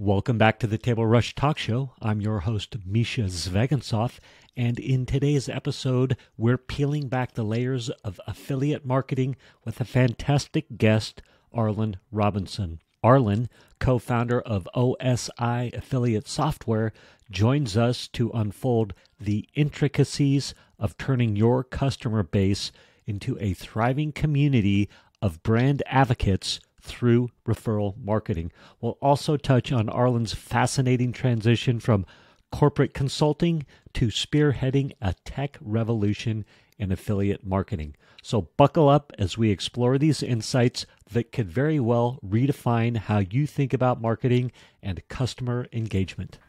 Welcome back to the Table Rush Talk Show. I'm your host, Mischa Zvegansoth, and in today's episode, we're peeling back the layers of affiliate marketing with a fantastic guest, Arlen Robinson. Arlen, co-founder of OSI Affiliate Software, joins us to unfold the intricacies of turning your customer base into a thriving community of brand advocates through referral marketing. We'll also touch on Arlen's fascinating transition from corporate consulting to spearheading a tech revolution in affiliate marketing. So buckle up as we explore these insights that could very well redefine how you think about marketing and customer engagement.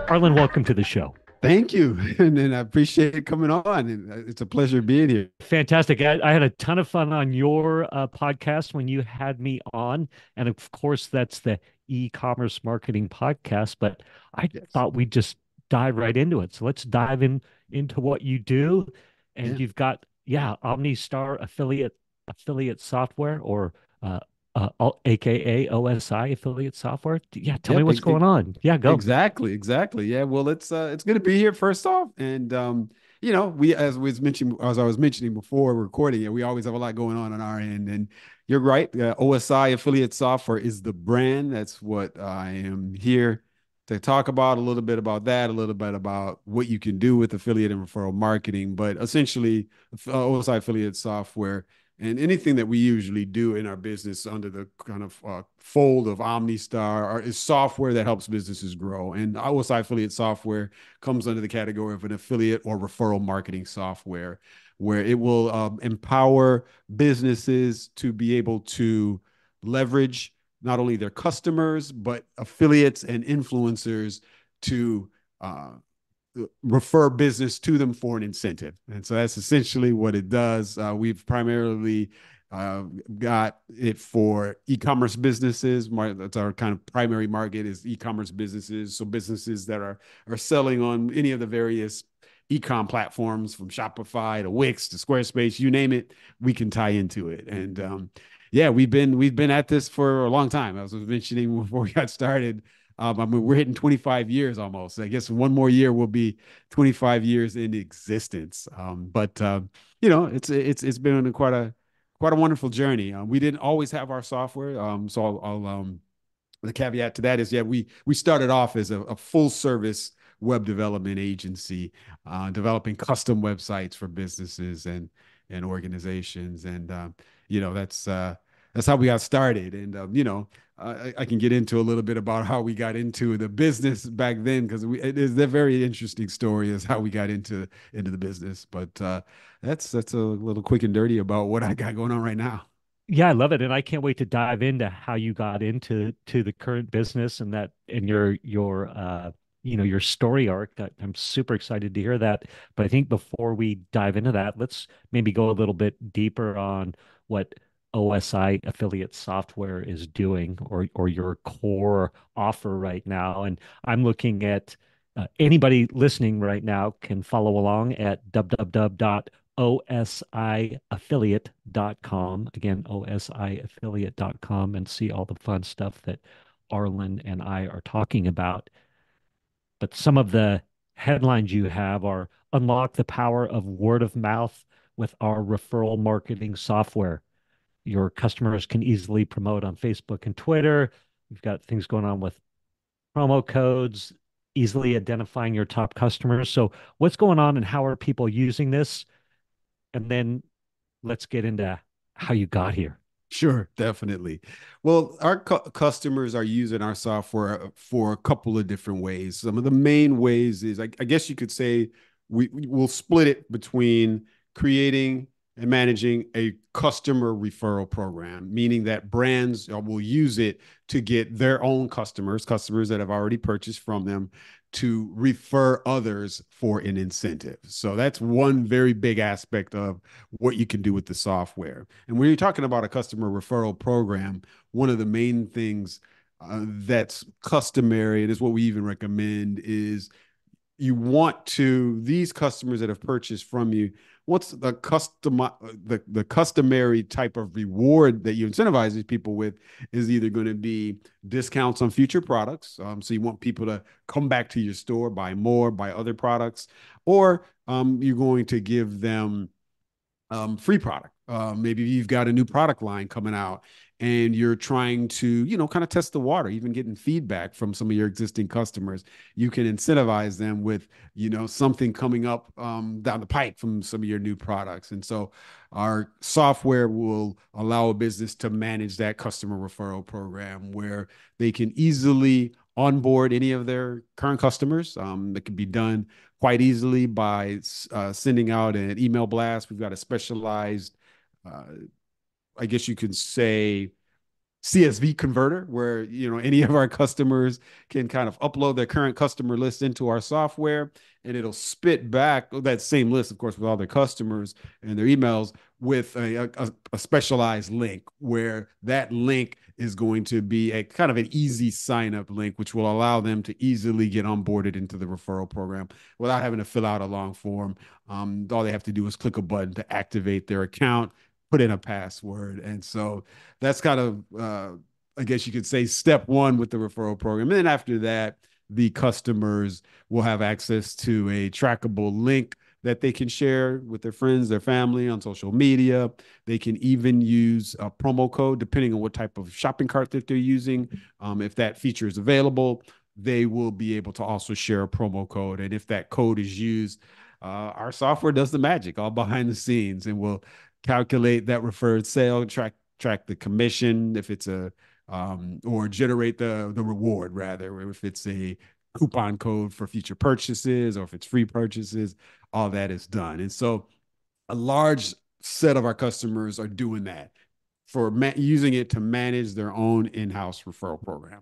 Arlen, welcome to the show. Thank you. And I appreciate coming on. And it's a pleasure being here. Fantastic. I had a ton of fun on your podcast when you had me on. And of course, that's the e-commerce marketing podcast. But I Yes. thought we'd just dive right into it. So let's dive into what you do. And Yeah. you've got, OmniStar affiliate software or AKA OSI affiliate software. Yeah, tell me Yep. what's going on. Yeah, go. Exactly. Exactly. Yeah. Well, it's good to be here first off. And we as I was mentioning before recording it, we always have a lot going on our end. And you're right. OSI affiliate software is the brand. That's what I am here to talk about a little bit about that, a little bit about what you can do with affiliate and referral marketing. But essentially, OSI affiliate software and anything that we usually do in our business under the kind of fold of OmniStar is software that helps businesses grow. And OSI affiliate software comes under the category of an affiliate or referral marketing software, where it will empower businesses to be able to leverage not only their customers, but affiliates and influencers to refer business to them for an incentive. And so that's essentially what it does. We've primarily uh, got it for e-commerce businesses. That's our kind of primary market is e-commerce businesses. So businesses that are selling on any of the various e-com platforms from Shopify to Wix to Squarespace, you name it, we can tie into it. And yeah, we've been at this for a long time. As I was mentioning before we got started, I mean, we're hitting 25 years almost. I guess one more year will be 25 years in existence. But it's been quite a wonderful journey. We didn't always have our software, so I'll the caveat to that is, yeah, we started off as a full service web development agency, developing custom websites for businesses and organizations, and that's how we got started. And I can get into a little bit about how we got into the business back then because it is a very interesting story as how we got into the business. But that's a little quick and dirty about what I got going on right now. Yeah, I love it, and I can't wait to dive into how you got into the current business and that and your story arc. I'm super excited to hear that. But I think before we dive into that, let's maybe go a little bit deeper on what OSI affiliate software is doing or your core offer right now. And I'm looking at anybody listening right now can follow along at www.osiaffiliate.com. Again, osiaffiliate.com and see all the fun stuff that Arlen and I are talking about. But some of the headlines you have are unlock the power of word of mouth with our referral marketing software. Your customers can easily promote on Facebook and Twitter. We've got things going on with promo codes, easily identifying your top customers. So, what's going on and how are people using this? And then let's get into how you got here. Sure, definitely. Well, our customers are using our software for a couple of different ways. Some of the main ways is, I guess you could say, we'll split it between creating and managing a customer referral program, meaning that brands will use it to get their own customers that have already purchased from them, to refer others for an incentive. So that's one very big aspect of what you can do with the software. And when you're talking about a customer referral program, one of the main things that's customary, and is what we even recommend, is these customers that have purchased from you, what's the customary type of reward that you incentivize these people with is either going to be discounts on future products. So you want people to come back to your store, buy more, buy other products, or you're going to give them free product. Maybe you've got a new product line coming out and you're trying to, kind of test the water, even getting feedback from some of your existing customers. You can incentivize them with, something coming up down the pipe from some of your new products. And so our software will allow a business to manage that customer referral program where they can easily onboard any of their current customers. That can be done quite easily by sending out an email blast. We've got a specialized, uh, I guess you could say, CSV converter where any of our customers can kind of upload their current customer list into our software and it'll spit back that same list, of course, with all their customers and their emails with a specialized link where that link is going to be a kind of an easy sign up link, which will allow them to easily get onboarded into the referral program without having to fill out a long form. All they have to do is click a button to activate their account, put in a password. And so that's kind of, I guess you could say, step one with the referral program. And then after that, the customers will have access to a trackable link that they can share with their friends, their family on social media. They can even use a promo code depending on what type of shopping cart that they're using. If that feature is available, they will be able to also share a promo code. And if that code is used, our software does the magic all behind the scenes and will calculate that referred sale, track the commission if it's a or generate the reward rather if it's a coupon code for future purchases or if it's free purchases, all that is done. And so a large set of our customers are doing that for using it to manage their own in-house referral program.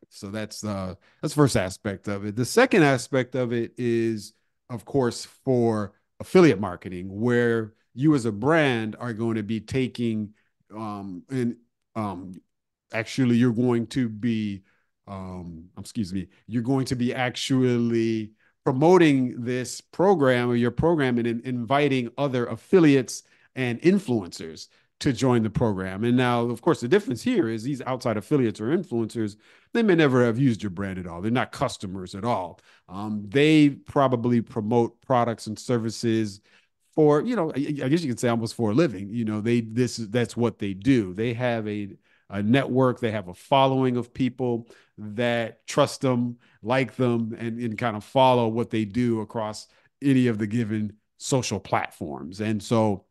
So that's the first aspect of it. The second aspect of it is, of course, for affiliate marketing, where you as a brand are going to be taking and actually you're going to be excuse me, you're going to be actually promoting this program or your program and inviting other affiliates and influencers to join the program. And now, of course, the difference here is these outside affiliates or influencers, they may never have used your brand at all. They're not customers at all. They probably promote products and services for, I guess you could say almost for a living. That's what they do. They have a network, they have a following of people that trust them, like them, and kind of follow what they do across any of the given social platforms. And so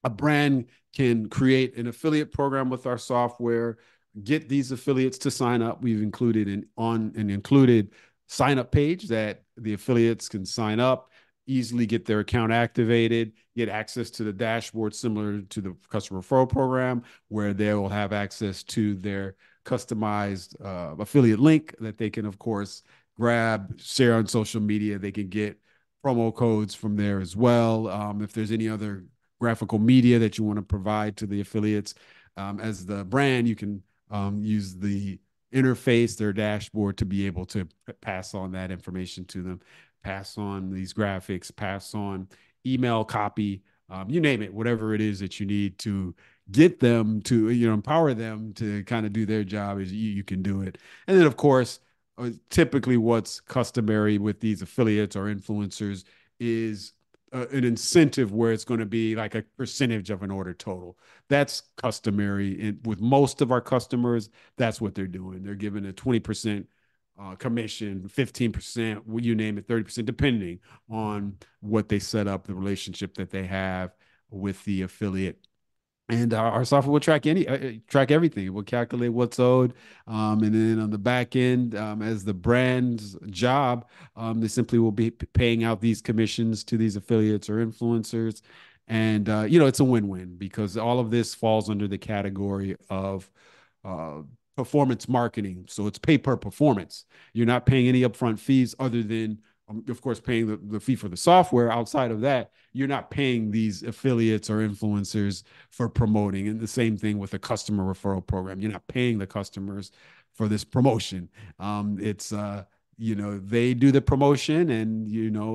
a brand can create an affiliate program with our software, get these affiliates to sign up. We've included an included sign up page that the affiliates can sign up, easily get their account activated, get access to the dashboard similar to the customer referral program, where they will have access to their customized affiliate link that they can, of course, grab, share on social media. They can get promo codes from there as well. If there's any other graphical media that you want to provide to the affiliates, as the brand, you can use the interface, their dashboard, to be able to pass on that information to them, pass on these graphics, pass on email copy, you name it, whatever it is that you need to get them to, empower them to kind of do their job, is you can do it. And then, of course, typically what's customary with these affiliates or influencers is an incentive where it's going to be like a percentage of an order total. That's customary with most of our customers. That's what they're doing. They're giving a 20% commission, 15%, you name it, 30%, depending on what they set up, the relationship that they have with the affiliate. And our software will track everything. It will calculate what's owed, and then on the back end, as the brand's job, they simply will be paying out these commissions to these affiliates or influencers, and it's a win-win because all of this falls under the category of uh, performance marketing. So it's pay per performance. You're not paying any upfront fees other than, of course, paying the fee for the software. Outside of that, you're not paying these affiliates or influencers for promoting. And the same thing with a customer referral program. You're not paying the customers for this promotion. It's they do the promotion, and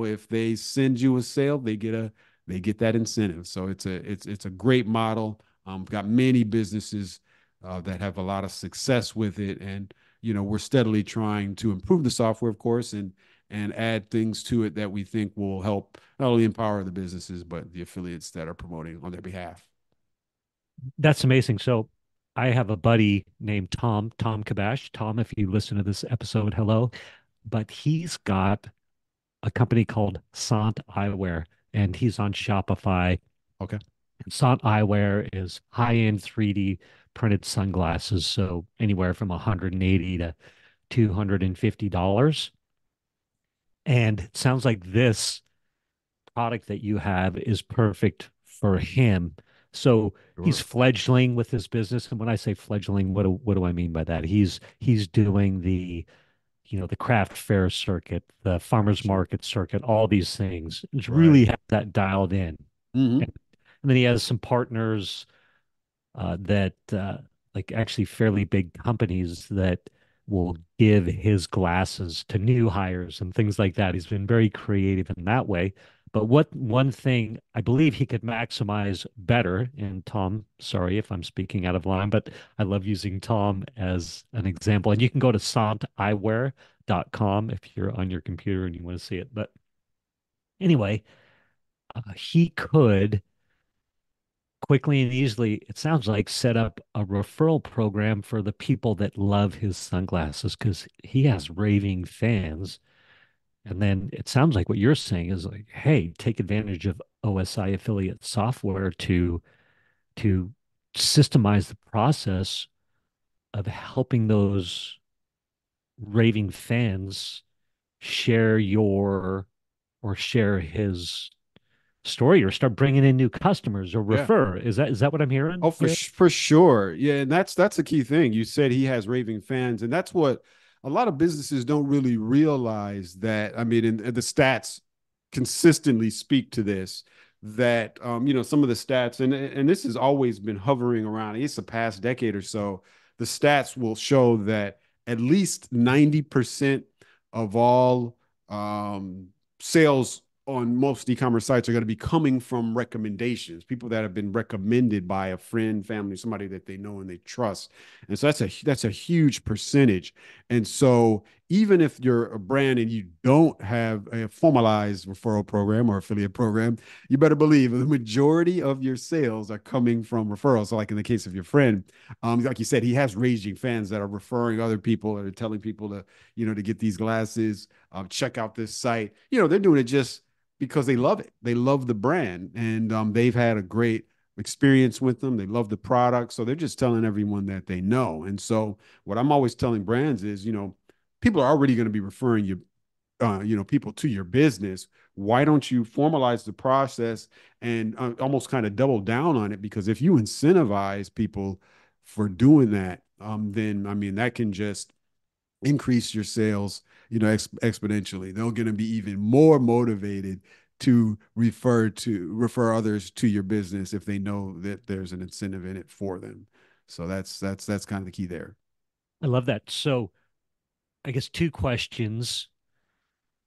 if they send you a sale, they get they get that incentive. So it's a great model. Got many businesses that have a lot of success with it, and we're steadily trying to improve the software, of course, and add things to it that we think will help not only empower the businesses but the affiliates that are promoting on their behalf. That's amazing. So I have a buddy named Tom Kabash. Tom, if you listen to this episode, hello. But he's got a company called Sant Eyewear, and he's on Shopify. Okay. Sant Eyewear is high-end 3D printed sunglasses, so anywhere from 180 to $250. And it sounds like this product that you have is perfect for him. So he's Sure. fledgling with his business. And when I say fledgling, what do I mean by that? He's doing the craft fair circuit, the farmers Sure. market circuit, all these things. It's really Right. have that dialed in. Hmm. And then he has some partners that like actually fairly big companies that will give his glasses to new hires and things like that. He's been very creative in that way. But what one thing I believe he could maximize better, and Tom, sorry if I'm speaking out of line, but I love using Tom as an example. And you can go to santeyewear.com if you're on your computer and you want to see it. But anyway, he could quickly and easily, it sounds like, set up a referral program for the people that love his sunglasses because he has raving fans. And then it sounds like what you're saying is like, hey, take advantage of OSI affiliate software to systemize the process of helping those raving fans share your or share his story or start bringing in new customers or Yeah. refer. Is that what I'm hearing Oh, here? for sure. Yeah, and that's a key thing. You said he has raving fans, and that's what a lot of businesses don't really realize that. I mean, and the stats consistently speak to this that some of the stats and this has always been hovering around. It's the past decade or so. The stats will show that at least 90% of all sales on most e-commerce sites are going to be coming from recommendations, people that have been recommended by a friend, family, somebody that they know and they trust. And so that's a huge percentage. And so even if you're a brand and you don't have a formalized referral program or affiliate program, you better believe the majority of your sales are coming from referrals. So like in the case of your friend, like you said, he has raging fans that are referring other people or telling people to get these glasses, check out this site. They're doing it just because they love it. They love the brand, and they've had a great experience with them. They love the product, so they're just telling everyone that they know. And so, what I'm always telling brands is, people are already going to be referring you, people to your business. Why don't you formalize the process and almost kind of double down on it? Because if you incentivize people for doing that, then I mean that can just increase your sales, exponentially. They're going to be even more motivated to refer others to your business if they know that there's an incentive in it for them. So that's kind of the key there. I love that. So I guess two questions.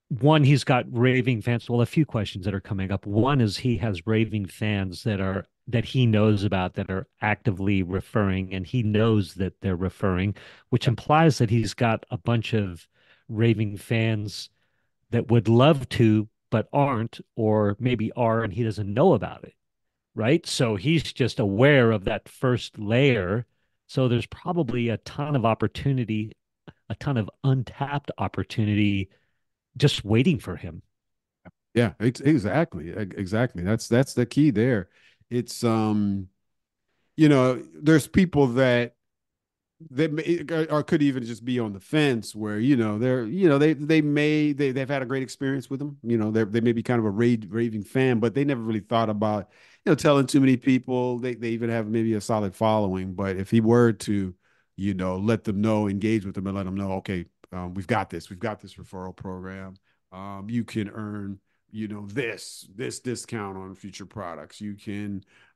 One, he's got raving fans. Well, a few questions that are coming up. One is he has raving fans that he knows about that are actively referring, and he knows that they're referring, which Yeah. implies that he's got a bunch of raving fans that would love to, but aren't, or maybe are, and he doesn't know about it. Right. So he's just aware of that first layer. So there's probably a ton of opportunity, a ton of untapped opportunity just waiting for him. Yeah, exactly. That's the key there. It's there's people that or could even just be on the fence where they've had a great experience with them. They may be kind of a raving fan, but they never really thought about telling too many people. They even have maybe a solid following, but if he were to let them know, engage with them, and let them know, okay, we've got this referral program. You can earn this discount on future products. We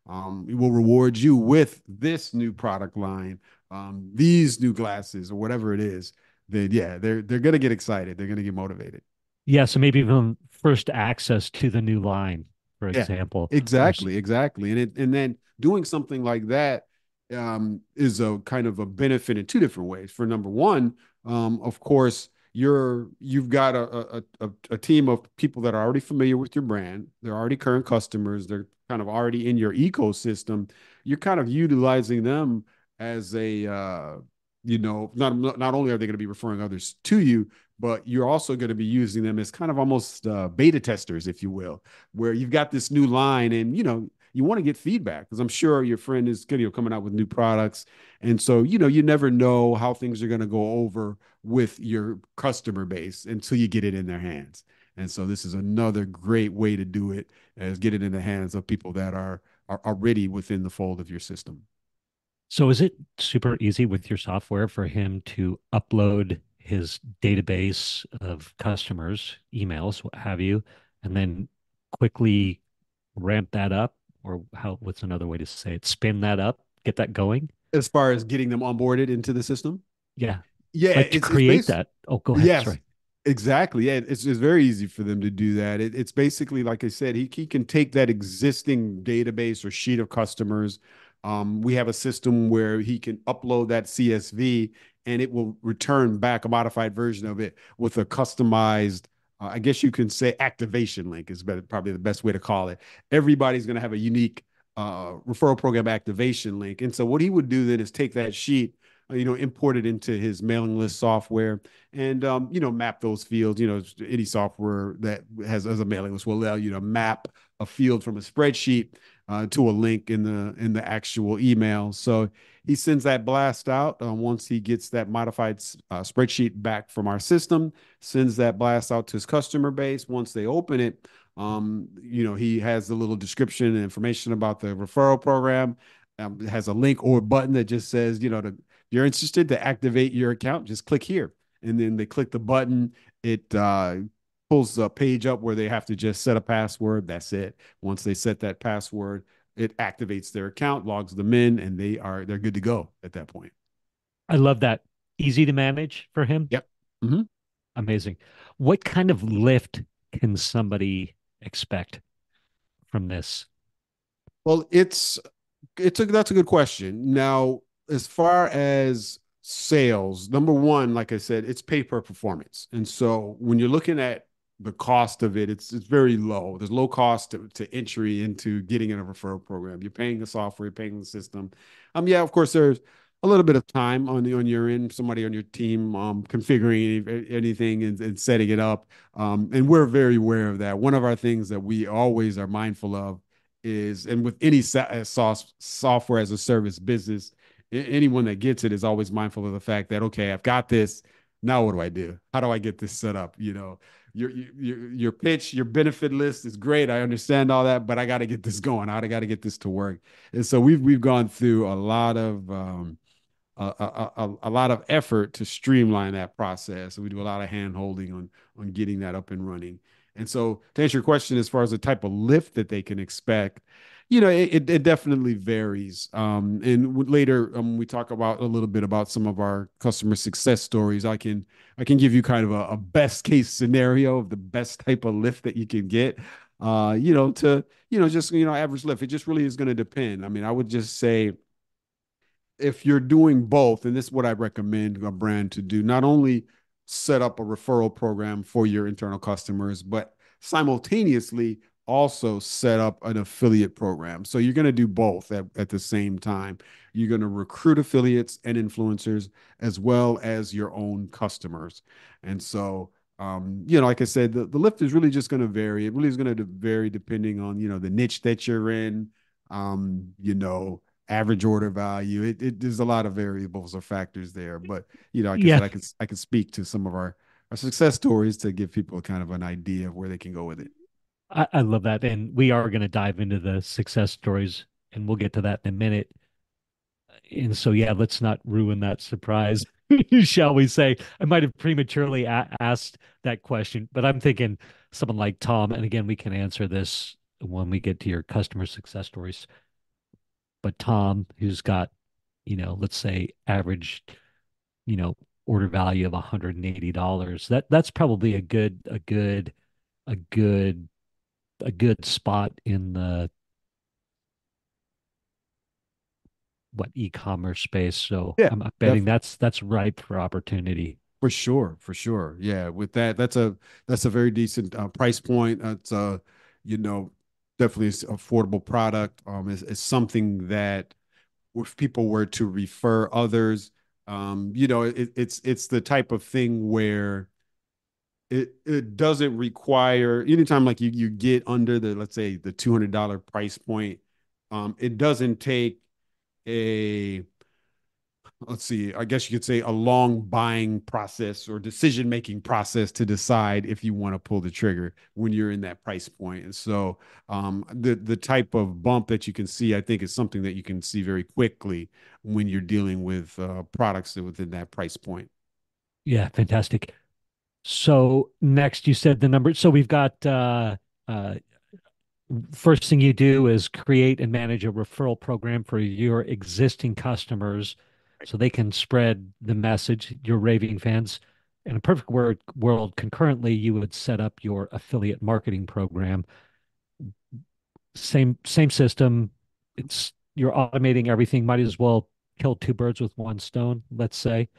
will reward you with this new product line, these new glasses or whatever it is. Then yeah, they're gonna get excited. They're gonna get motivated. Yeah. So maybe even first access to the new line, for Yeah, example. exactly, exactly. And then doing something like that is a kind of a benefit in two different ways. For number one, of course, you've got a team of people that are already familiar with your brand. They're already current customers. They're kind of already in your ecosystem. You're kind of utilizing them as a not only are they going to be referring others to you, but you're also going to be using them as kind of almost beta testers, if you will, where you've got this new line and you want to get feedback because I'm sure your friend is coming out with new products, and so you never know how things are going to go over with your customer base until you get it in their hands. And so this is another great way to do it, is get it in the hands of people that are already within the fold of your system. So is it super easy with your software for him to upload his database of customers, emails, what have you, and then quickly ramp that up? Or what's another way to say it? Spin that up, get that going? As far as getting them onboarded into the system, Yeah. yeah, Like to it's create based. that. Oh, go ahead. Yes, Sorry. exactly. Yeah, it's very easy for them to do that. It's basically, like I said, he can take that existing database or sheet of customers. We have a system where he can upload that CSV and it will return back a modified version of it with a customized, I guess you can say activation link is better, probably the best way to call it. Everybody's going to have a unique referral program activation link. And so what he would do then is take that sheet, import it into his mailing list software and map those fields. Any software that has a mailing list will allow you to map a field from a spreadsheet to a link in the actual email. So he sends that blast out once he gets that modified spreadsheet back from our system, sends that blast out to his customer base. Once they open it, he has a little description and information about the referral program. It has a link or a button that just says, you're interested to activate your account, just click here. And then they click the button. It pulls a page up where they have to just set a password. That's it. Once they set that password, it activates their account, logs them in, and they're good to go at that point. I love that. Easy to manage for him. Yep. Mm-hmm. Amazing. What kind of lift can somebody expect from this? Well, that's a good question. Now, as far as sales, number one, like I said, it's pay per performance. And so when you're looking at the cost of it, it's very low. There's low cost to entry into getting in a referral program. You're paying the software, you're paying the system. Yeah, of course, there's a little bit of time on your end, somebody on your team configuring anything and setting it up. And we're very aware of that. One of our things that we always are mindful of is, and with any software as a service business, anyone that gets it is always mindful of the fact that, okay, I've got this. Now what do I do? How do I get this set up? Your pitch, your benefit list is great. I understand all that, but I got to get this going. I got to get this to work. And so we've gone through a lot of a lot of effort to streamline that process. We do a lot of hand holding on getting that up and running. And so to answer your question, as far as the type of lift that they can expect, it definitely varies. And later, we talk about a little bit about some of our customer success stories. I can give you kind of a best case scenario of the best type of lift that you can get. To just average lift. It just really is going to depend. I mean, I would just say if you're doing both, and this is what I recommend a brand to do, not only set up a referral program for your internal customers, but simultaneously also set up an affiliate program. So you're going to do both at the same time. You're going to recruit affiliates and influencers as well as your own customers. And so, like I said, the lift is really just going to vary. It really is going to vary depending on, the niche that you're in, average order value. There's a lot of variables or factors there, but like I Yeah, said, I can speak to some of our success stories to give people kind of an idea of where they can go with it. I love that. And we are going to dive into the success stories, and we'll get to that in a minute. And so, yeah, let's not ruin that surprise, shall we say. I might have prematurely asked that question, but I'm thinking someone like Tom, and again, we can answer this when we get to your customer success stories. But Tom, who's got, let's say average, you know, order value of $180, that's probably a good a good spot in the what e-commerce space. So Yeah, I'm betting definitely. that's ripe for opportunity. For sure, for sure. Yeah, with that, that's a very decent price point. It's you know, definitely an affordable product. It's something that if people were to refer others, it's the type of thing where it doesn't require anytime like you get under the, let's say, the $200 price point. It doesn't take a, let's see, I guess you could say, a long buying process or decision making process to decide if you want to pull the trigger when you're in that price point. And so the type of bump that you can see, I think, is something that you can see very quickly when you're dealing with products that within that price point. Yeah, fantastic. So next you said the number. So we've got uh first thing you do is create and manage a referral program for your existing customers so they can spread the message, your raving fans. In a perfect world, concurrently, you would set up your affiliate marketing program. Same system. It's you're automating everything. Might as well kill two birds with one stone, let's say.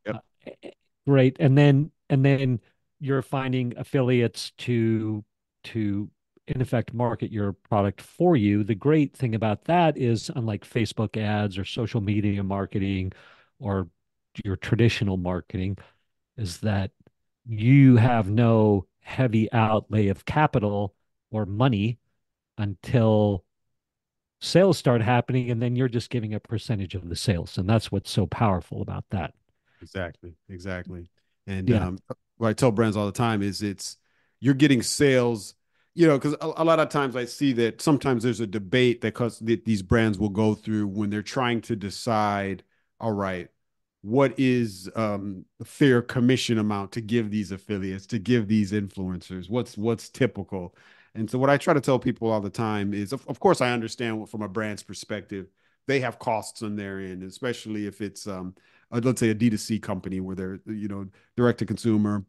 Yep. Uh, Great. And then you're finding affiliates to in effect market your product for you. The great thing about that is unlike Facebook ads or social media marketing or your traditional marketing is that you have no heavy outlay of capital or money until sales start happening and then you're just giving a percentage of the sales. And that's what's so powerful about that. Exactly, exactly. And Yeah. what I tell brands all the time is it's you're getting sales, because a lot of times I see that sometimes there's a debate that these brands will go through when they're trying to decide, all right, what is the fair commission amount to give these affiliates, to give these influencers? What's typical? And so what I try to tell people all the time is, of course, I understand from a brand's perspective, they have costs on their end, especially if it's let's say a D2C company where they're, direct to consumer.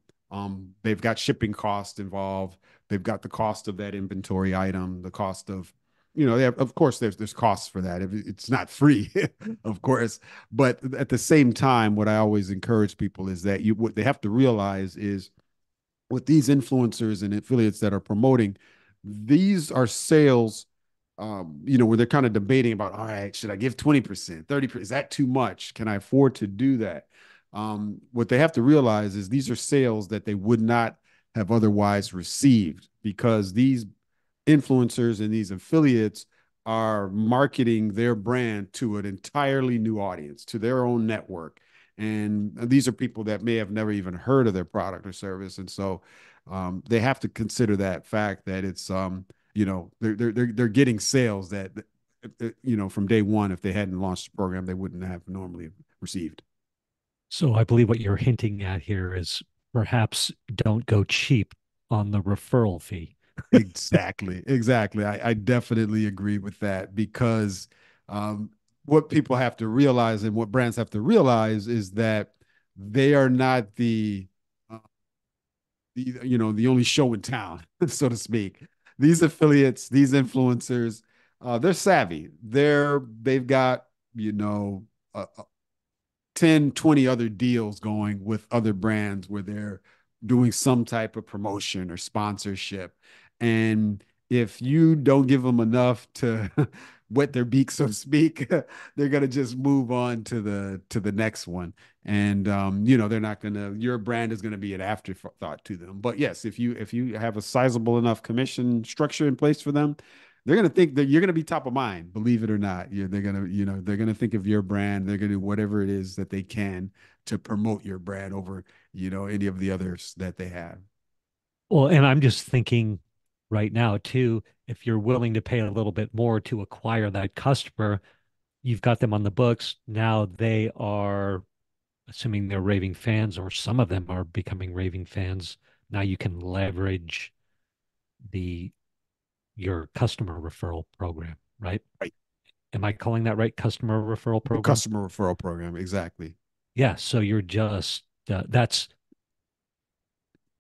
They've got shipping costs involved. They've got the cost of that inventory item, the cost of, of course, there's costs for that. It's not free, of course. But at the same time, what I always encourage people is that what they have to realize is with these influencers and affiliates that are promoting, these are sales, where they're kind of debating about, all right, should I give 20%, 30%? Is that too much? Can I afford to do that? What they have to realize is these are sales that they would not have otherwise received because these influencers and these affiliates are marketing their brand to an entirely new audience, to their own network. And these are people that may have never even heard of their product or service. And so they have to consider that fact that it's, they're getting sales that, from day one, if they hadn't launched the program, they wouldn't have normally received. So I believe what you're hinting at here is perhaps don't go cheap on the referral fee. Exactly. Exactly. I definitely agree with that because um, what people have to realize and what brands have to realize is that they are not the only show in town, so to speak. These affiliates, these influencers, they're savvy. They've got, a, 10, 20 other deals going with other brands where they're doing some type of promotion or sponsorship. And if you don't give them enough to wet their beak, so to speak, they're gonna just move on to the next one. And they're not gonna your brand is gonna be an afterthought to them. But yes, if you have a sizable enough commission structure in place for them, they're going to think that you're going to be top of mind, believe it or not. They're going to think of your brand. They're going to do whatever it is that they can to promote your brand over, any of the others that they have. Well, and I'm just thinking right now too, if you're willing to pay a little bit more to acquire that customer, you've got them on the books. Now they are, assuming they're raving fans, or some of them are becoming raving fans. Now you can leverage the your customer referral program, right? Right. Am I calling that right? Customer referral The program? customer referral program. Exactly. Yeah. So you're just that's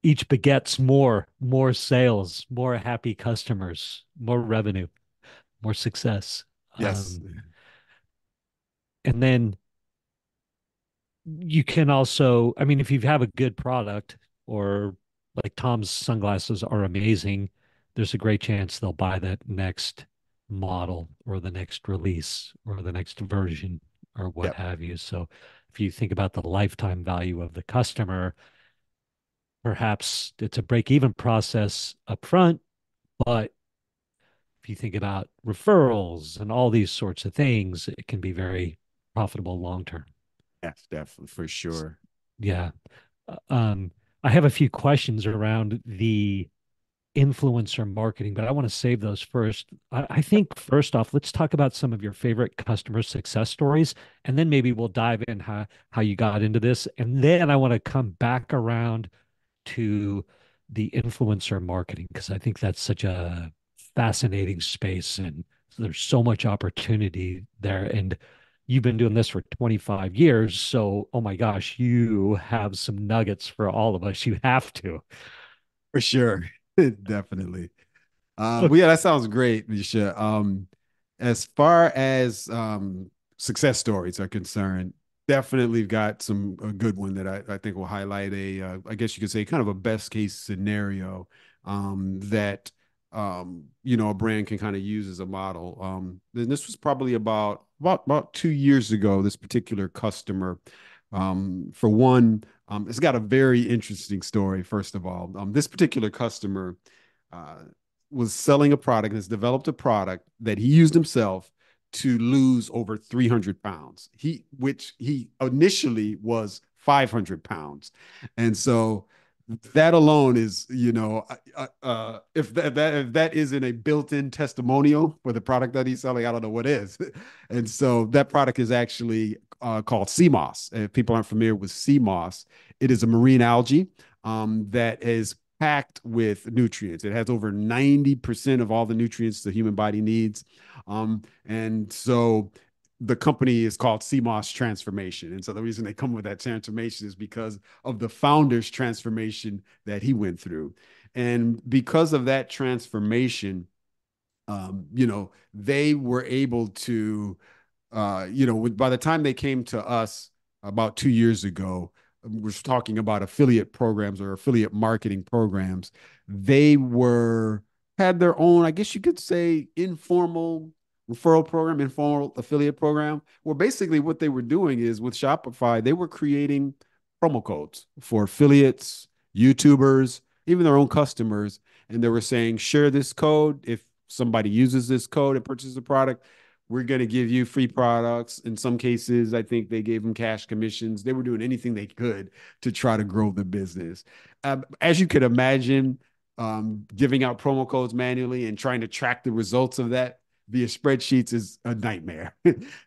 each begets more sales, more happy customers, more revenue, more success. Yes. And then you can also, I mean, if you have a good product or like Tom's sunglasses are amazing, there's a great chance they'll buy that next model or the next release or the next version or what Yep. have you. So if you think about the lifetime value of the customer, perhaps it's a break even process upfront, but if you think about referrals and all these sorts of things, it can be very profitable long term. Yes, definitely for sure. Yeah. Um, I have a few questions around the influencer marketing, but I want to save those first. I think first off, let's talk about some of your favorite customer success stories, and then maybe we'll dive in how you got into this. And then I want to come back around to the influencer marketing because I think that's such a fascinating space and there's so much opportunity there. And you've been doing this for 25 years. So, oh my gosh, you have some nuggets for all of us. You have to. For sure. Definitely. Okay. Well, yeah, that sounds great, Misha. As far as success stories are concerned, definitely got some a good one that I think will highlight I guess you could say kind of a best case scenario that a brand can kind of use as a model. And this was probably about 2 years ago. This particular customer, for one, it's got a very interesting story. First of all, this particular customer. Uh, was selling a product, has developed a product that he used himself to lose over 300 pounds. Which he initially was 500 pounds. And so that alone is, if that isn't a built-in testimonial for the product that he's selling, I don't know what is. And so that product is actually called sea moss. If people aren't familiar with sea moss, it is a marine algae that is packed with nutrients. It has over 90% of all the nutrients the human body needs. And so the company is called CMOS Transformation. And so the reason they come with that transformation is because of the founder's transformation that he went through. And because of that transformation, they were able to by the time they came to us about 2 years ago, we're talking about affiliate programs or affiliate marketing programs. They were had their own, I guess you could say, informal referral program, informal affiliate program, where basically what they were doing is with Shopify, they were creating promo codes for affiliates, YouTubers, even their own customers. And they were saying, share this code. If somebody uses this code and purchases a product, we're going to give you free products. In some cases, I think they gave them cash commissions. They were doing anything they could to try to grow the business. As you could imagine, giving out promo codes manually and trying to track the results of that via spreadsheets is a nightmare.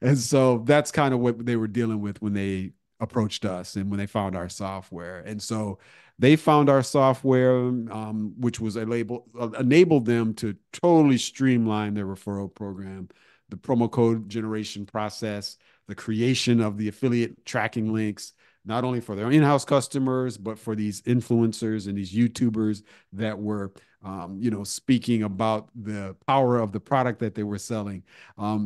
And so that's kind of what they were dealing with when they approached us and when they found our software. And so they found our software, which was enabled them to totally streamline their referral program, the promo code generation process, the creation of the affiliate tracking links, not only for their in-house customers, but for these influencers and these YouTubers that were, speaking about the power of the product that they were selling.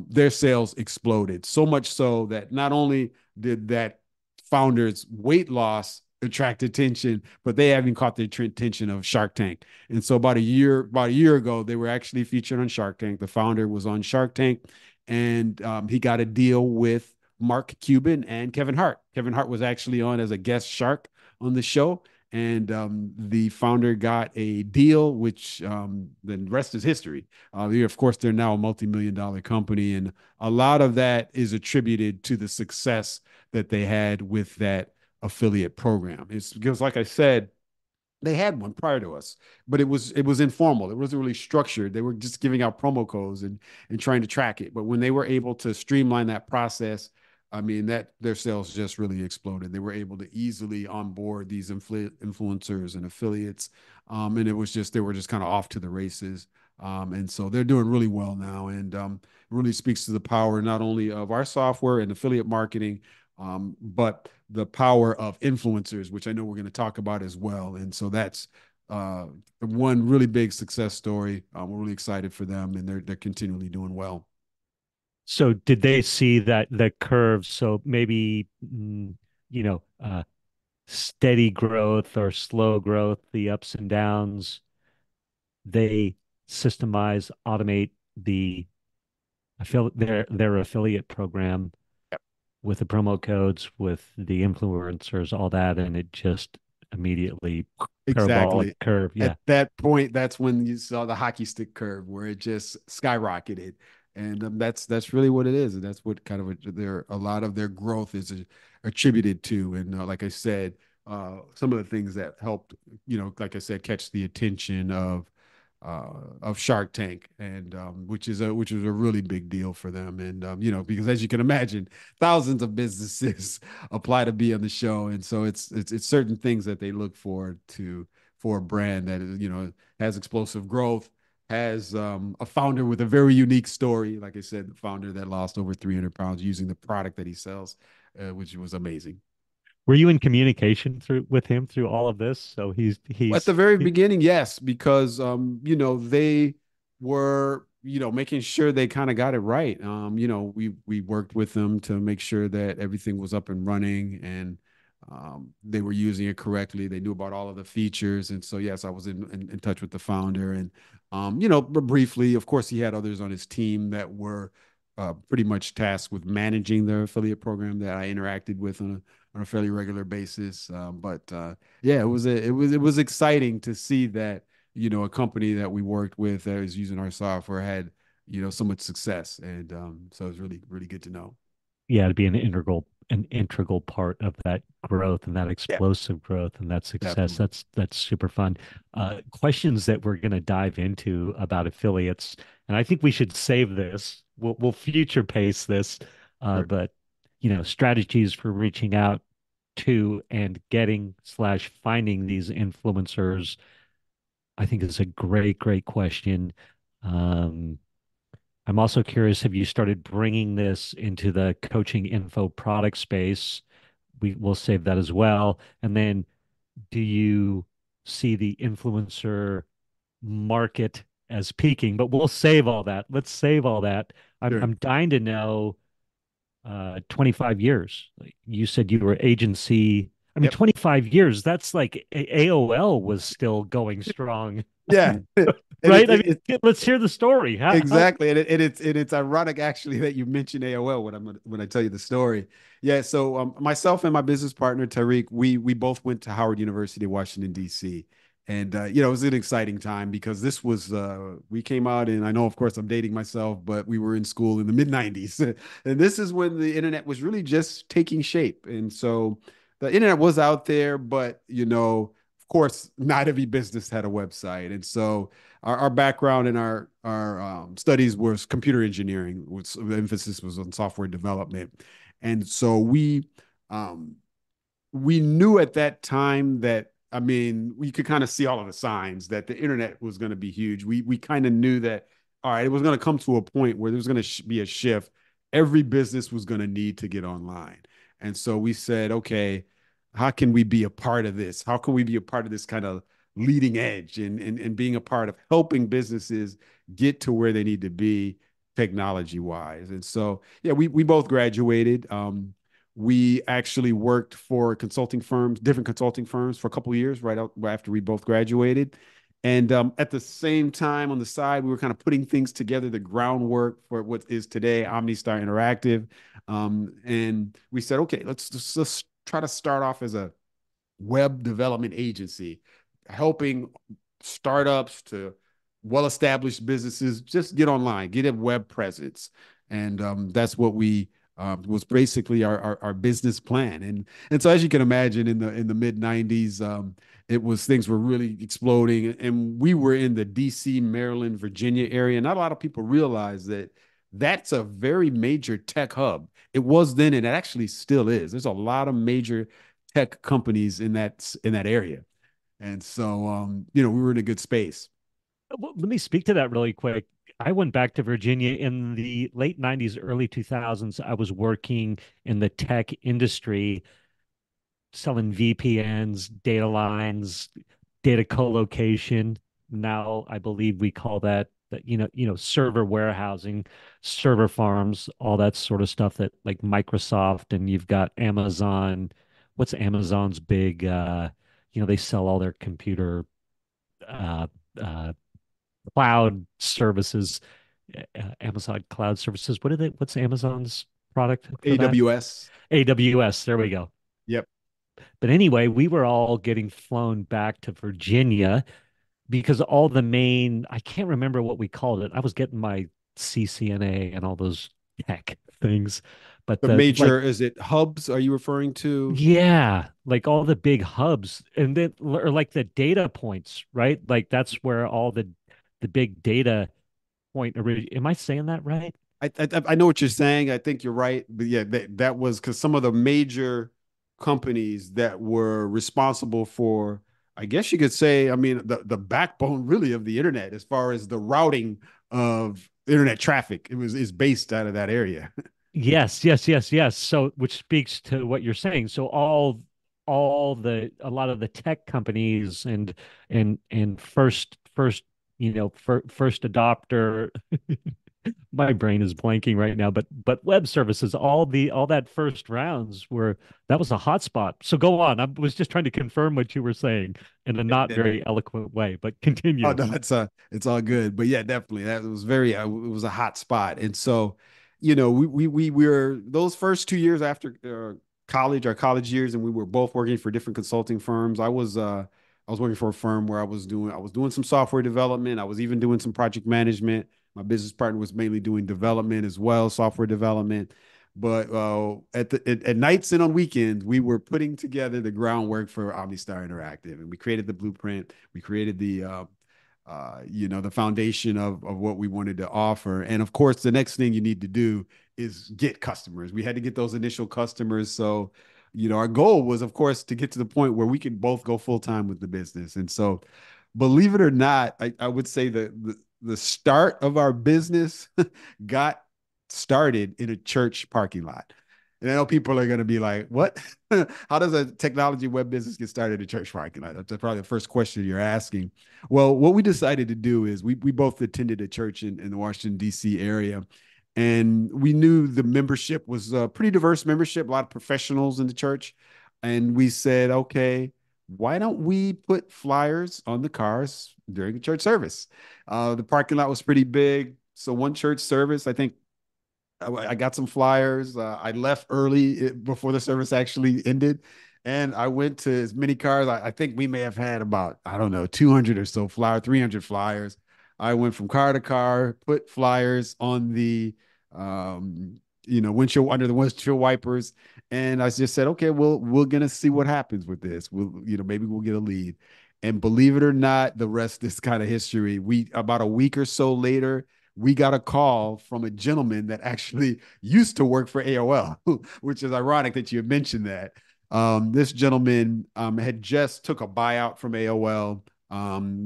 Their sales exploded so much so that not only did that founder's weight loss attract attention, but they haven't caught the attention of Shark Tank. And so about a year ago, they were actually featured on Shark Tank. The founder was on Shark Tank, and he got a deal with Mark Cuban and Kevin Hart. Kevin Hart was actually on as a guest shark on the show, and the founder got a deal, which the rest is history. Of course, they're now a multi-million-dollar company, and a lot of that is attributed to the success that they had with that affiliate program. It's because, like I said, they had one prior to us, but it was informal. It wasn't really structured. They were just giving out promo codes and trying to track it. But when they were able to streamline that process, I mean that their sales just really exploded. They were able to easily onboard these influencers and affiliates, and they were just kind of off to the races. And so they're doing really well now, and really speaks to the power not only of our software and affiliate marketing, but the power of influencers, which I know we're going to talk about as well. And so that's uh, one really big success story. We're really excited for them, and they're continually doing well. So did they see that the curve? So maybe, you know, steady growth or slow growth, the ups and downs, they systemize, automate the their affiliate program with the promo codes, with the influencers, all that, and it just immediately parabolic Exactly. curve. At Yeah. that point, that's when you saw the hockey stick curve where it just skyrocketed. And that's really what it is. And that's what kind of a lot of their growth is attributed to. And like I said, some of the things that helped, like I said, catch the attention of Shark Tank, and which is a really big deal for them. And because as you can imagine, thousands of businesses apply to be on the show, and so it's certain things that they look for a brand that is has explosive growth, has a founder with a very unique story. Like I said, the founder that lost over 300 pounds using the product that he sells, which was amazing. Were you in communication through with him through all of this? So At the very beginning, yes, because they were, making sure they kind of got it right. We worked with them to make sure that everything was up and running, and they were using it correctly. They knew about all of the features. And so yes, I was in touch with the founder, and briefly, of course, he had others on his team that were pretty much tasked with managing the affiliate program that I interacted with on a fairly regular basis. But yeah, it was exciting to see that a company that we worked with that was using our software had so much success, and so it's really really good to know. yeah, to be an integral part of that growth and that Yeah, explosive growth and that success. definitely. That's super fun. Questions that we're going to dive into about affiliates, and I think we should save this. We'll future pace this, Sure. but strategies for reaching out to and getting slash finding these influencers, I think is a great question. Um, I'm also curious, have you started bringing this into the coaching info product space? Will save that as well. And then do you see the influencer market as peaking? But we'll save all that. Let's save all that. Sure. I'm dying to know 25 years. Like you said you were agency. I mean, Yep. 25 years, that's like AOL was still going strong, Yeah. And right? I mean, let's hear the story. How exactly, and it's ironic actually that you mentioned AOL when I tell you the story. Yeah, so myself and my business partner Tariq, we both went to Howard University, Washington D.C., and it was an exciting time because this was we came out, and I know of course I'm dating myself, but we were in school in the mid '90s, and this is when the internet was really just taking shape, and so the internet was out there, but of course, not every business had a website, and so our background in our studies was computer engineering, which the emphasis was on software development, and so um, we knew at that time that, I mean, we could kind of see all of the signs that the internet was going to be huge. We kind of knew that, all right, it was going to come to a point where there was going to be a shift. Every business was going to need to get online. And so we said, okay, how can we be a part of this? How can we be a part of this kind of leading edge, and being a part of helping businesses get to where they need to be technology wise? And so, yeah, we both graduated. We actually worked for consulting firms, different consulting firms, for a couple of years right after we both graduated. And at the same time, on the side, we were kind of putting things together, the groundwork for what is today OmniStar Interactive. And we said, okay, let's try to start off as a web development agency, helping startups to well-established businesses just get online, get a web presence, and that's what we was basically our business plan. And so, as you can imagine, in the mid '90s, it was things were really exploding, and we were in the D.C., Maryland, Virginia area. Not a lot of people realize that that's a very major tech hub. It was then, and it actually still is. There's a lot of major tech companies in that area. And so we were in a good space. Well, let me speak to that really quick. I went back to Virginia in the late 90s, early 2000s. I was working in the tech industry, selling VPNs, data lines, data co-location. Now I believe we call that, server warehousing, server farms, all that sort of stuff that like Microsoft, and you've got Amazon. What's Amazon's big they sell all their computer uh uh cloud services, Amazon cloud services. What's Amazon's product for that? AWS. AWS. There we go. Yep. But anyway, we were all getting flown back to Virginia because all the main, I can't remember what we called it. I was getting my CCNA and all those tech things. But The the like, major, is it hubs? Are you referring to? yeah, like all the big hubs and then, or like the data points, right? Like that's where all the big data am I saying that right? I know what you're saying. I think you're right, but yeah, that was because some of the major companies that were responsible for, I guess you could say, I mean, the backbone really of the internet as far as the routing of internet traffic. It was is based out of that area. Yes, yes, yes, yes. So, which speaks to what you're saying. So all a lot of the tech companies and first adopter, my brain is blanking right now, but web services, all that first rounds were that was a hot spot. So go on. I was just trying to confirm what you were saying in a not And very eloquent way, but Oh continue. no, it's all good. But yeah, definitely that was very it was a hot spot. And so, we were those first 2 years after college, our college years, and we were both working for different consulting firms. I was working for a firm where I was doing some software development. I was even doing some project management. My business partner was mainly doing development as well, software development. But at nights and on weekends, we were putting together the groundwork for OmniStar Interactive, and we created the blueprint. We created the foundation of what we wanted to offer. And of course, the next thing you need to do is get customers. We had to get those initial customers. So, our goal was, of course, to get to the point where we could both go full time with the business. And so, believe it or not, I would say that the start of our business got started in a church parking lot. And I know people are going to be like, what? How does a technology web business get started in a church parking lot? That's probably the first question you're asking. Well, what we decided to do is we both attended a church in the Washington, D.C. area. And we knew the membership was a pretty diverse membership, a lot of professionals in the church. And we said, okay, why don't we put flyers on the cars during the church service? The parking lot was pretty big. So one church service, I think I got some flyers. I left early before the service actually ended, and I went to as many cars. I think we may have had about, I don't know, 200 or so flyers, 300 flyers. I went from car to car, put flyers on the windshield, under the windshield wipers, and I just said, okay, well, we're gonna see what happens with this. Maybe we'll get a lead. And believe it or not, the rest is kind of history. We About a week or so later, we got a call from a gentleman that actually used to work for AOL, which is ironic that you mentioned that. This gentleman had just took a buyout from AOL.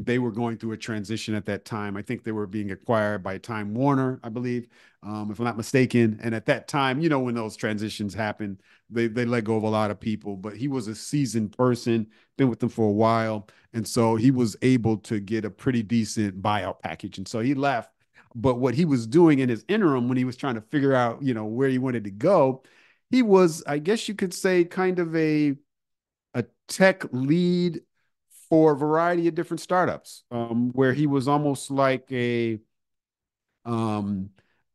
They were going through a transition at that time. I think they were being acquired by Time Warner, I believe, if I'm not mistaken. And at that time, when those transitions happen, they let go of a lot of people. But he was a seasoned person, been with them for a while, and so he was able to get a pretty decent buyout package. And so he left, but what he was doing in his interim when he was trying to figure out, where he wanted to go, he was, I guess you could say, kind of a tech lead for a variety of different startups, where he was almost like um,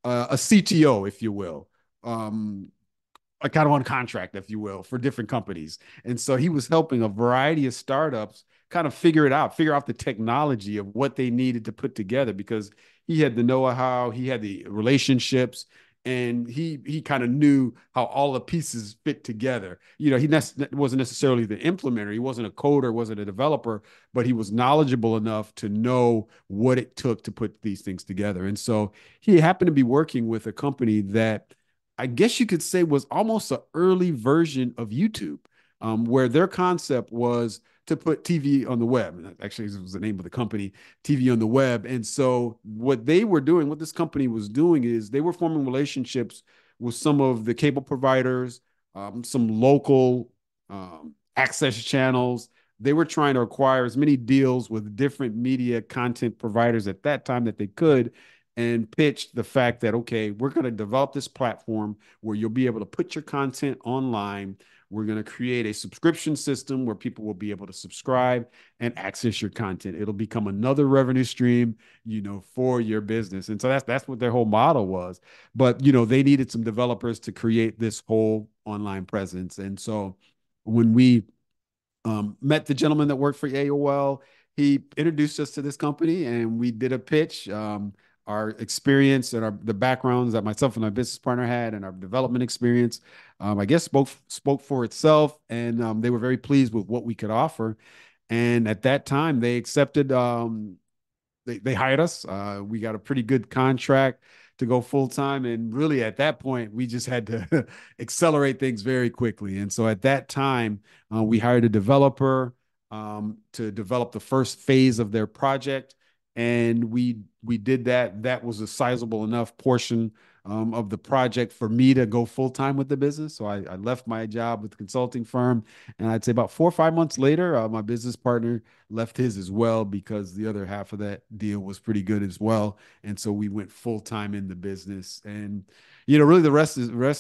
a CTO, if you will. Um, kind of on contract, if you will, for different companies. And so he was helping a variety of startups kind of figure out the technology of what they needed to put together because he had the know-how, he had the relationships, and he kind of knew how all the pieces fit together. He wasn't necessarily the implementer, he wasn't a coder, wasn't a developer, but he was knowledgeable enough to know what it took to put these things together. And so he happened to be working with a company that I guess you could say was almost an early version of YouTube. where their concept was to put TV on the web. And actually, this was the name of the company, TV on the web. And so, what they were doing, what this company was doing, is they were forming relationships with some of the cable providers, some local access channels. They were trying to acquire as many deals with different media content providers at that time that they could, and pitched the fact that, okay, we're going to develop this platform where you'll be able to put your content online. We're going to create a subscription system where people will be able to subscribe and access your content. It'll become another revenue stream, for your business. And so that's what their whole model was. But they needed some developers to create this whole online presence. And so when we met the gentleman that worked for AOL. He introduced us to this company, and we did a pitch. Our experience and the backgrounds that myself and my business partner had, and our development experience, I guess spoke for itself, and they were very pleased with what we could offer. And at that time, they accepted. They hired us. We got a pretty good contract to go full time, and really at that point, we just had to accelerate things very quickly. And so at that time, we hired a developer to develop the first phase of their project, and we did that. That was a sizable enough portion of the project for me to go full time with the business. So I left my job with the consulting firm, and I'd say about 4 or 5 months later, my business partner left his as well, because the other half of that deal was pretty good as well. And so we went full time in the business, and really the rest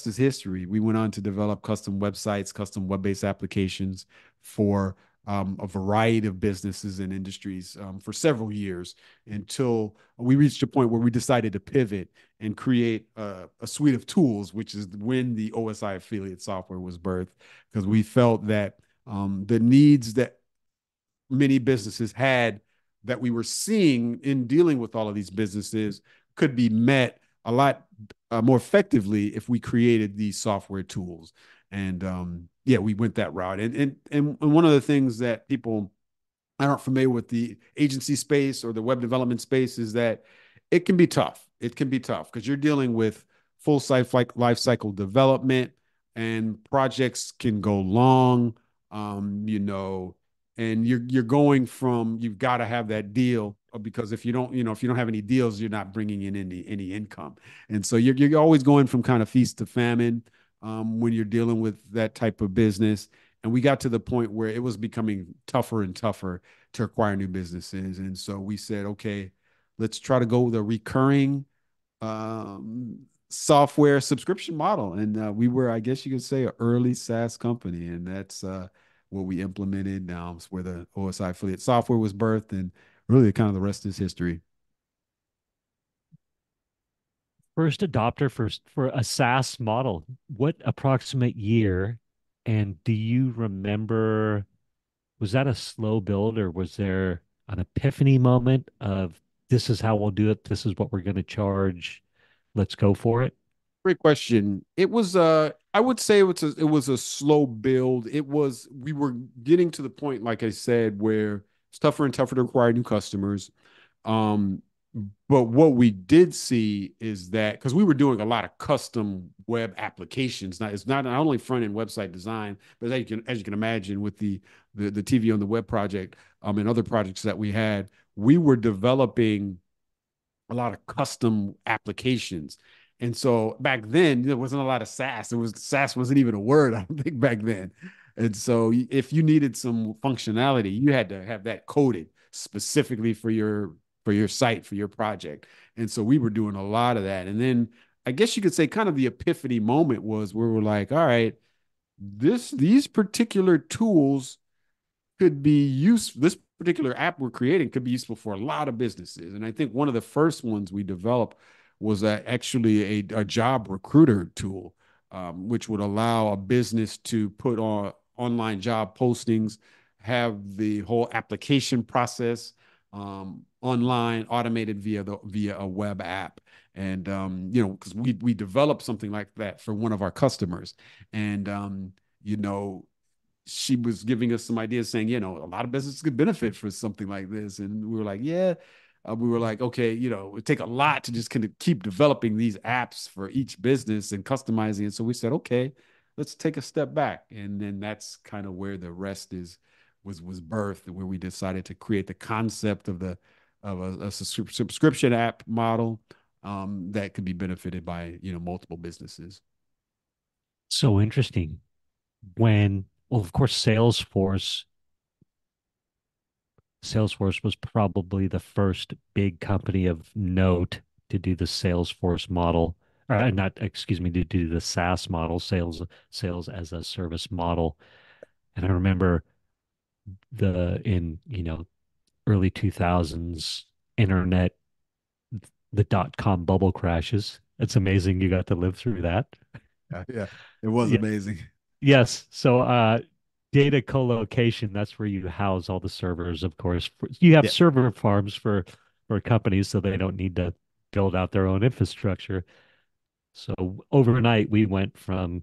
is history. We went on to develop custom websites, custom web-based applications for a variety of businesses and industries for several years, until we reached a point where we decided to pivot and create a suite of tools, which is when the OSI affiliate software was birthed, because we felt that the needs that many businesses had, that we were seeing in dealing with all of these businesses, could be met a lot more effectively if we created these software tools. And yeah, we went that route. And one of the things that people aren't familiar with the agency space or the web development space is that it can be tough. It can be tough because you're dealing with full life cycle development, and projects can go long. And you're going from, you've got to have that deal, because if you don't have any deals, you're not bringing in any income. And so you're always going from kind of feast to famine when you're dealing with that type of business. And we got to the point where it was becoming tougher and tougher to acquire new businesses. And so we said, okay, let's try to go with a recurring um, software subscription model. And we were, I guess you could say, an early SaaS company. And that's what we implemented. Now it's where the OSI affiliate software was birthed. And really, kind of the rest is history. First adopter for a SaaS model. What approximate year? And do you remember, was that a slow build, or was there an epiphany moment of this is how we'll do it, this is what we're going to charge, let's go for it? Great question. It was I would say it was a slow build. We were getting to the point, like I said, where it's tougher and tougher to acquire new customers. Um, but what we did see is that, because we were doing a lot of custom web applications, it's not only front end website design, but as you can imagine, with the TV on the web project, and other projects that we had, we were developing a lot of custom applications. And so back then there wasn't a lot of SaaS. SaaS wasn't even a word, I don't think, back then. And so if you needed some functionality, you had to have that coded specifically for your site, for your project. And so we were doing a lot of that. And then I guess you could say kind of the epiphany moment was where we're like, all right, these particular tools could be used. This particular app we're creating could be useful for a lot of businesses. And I think one of the first ones we developed was actually a job recruiter tool, which would allow a business to put on online job postings, have the whole application process online, automated via a web app. And because we developed something like that for one of our customers, and you know she was giving us some ideas, saying, a lot of businesses could benefit from something like this. And we were like, yeah. We were like, okay, it would take a lot to just kind of keep developing these apps for each business and customizing it. So we said, okay, let's take a step back. And then that's kind of where the rest was birthed, where we decided to create the concept of a subscription app model that could be benefited by multiple businesses. So interesting. Well, of course, Salesforce was probably the first big company of note to do the Salesforce model, or not, excuse me, to do the SaaS model, sales as a service model. And I remember in, early 2000s internet, the dot-com bubble crashes. It's amazing you got to live through that. Yeah, it was Yeah. amazing. Yes. So, data co-location, that's where you house all the servers, of course. You have Yeah, server farms for companies so they don't need to build out their own infrastructure. So overnight we went from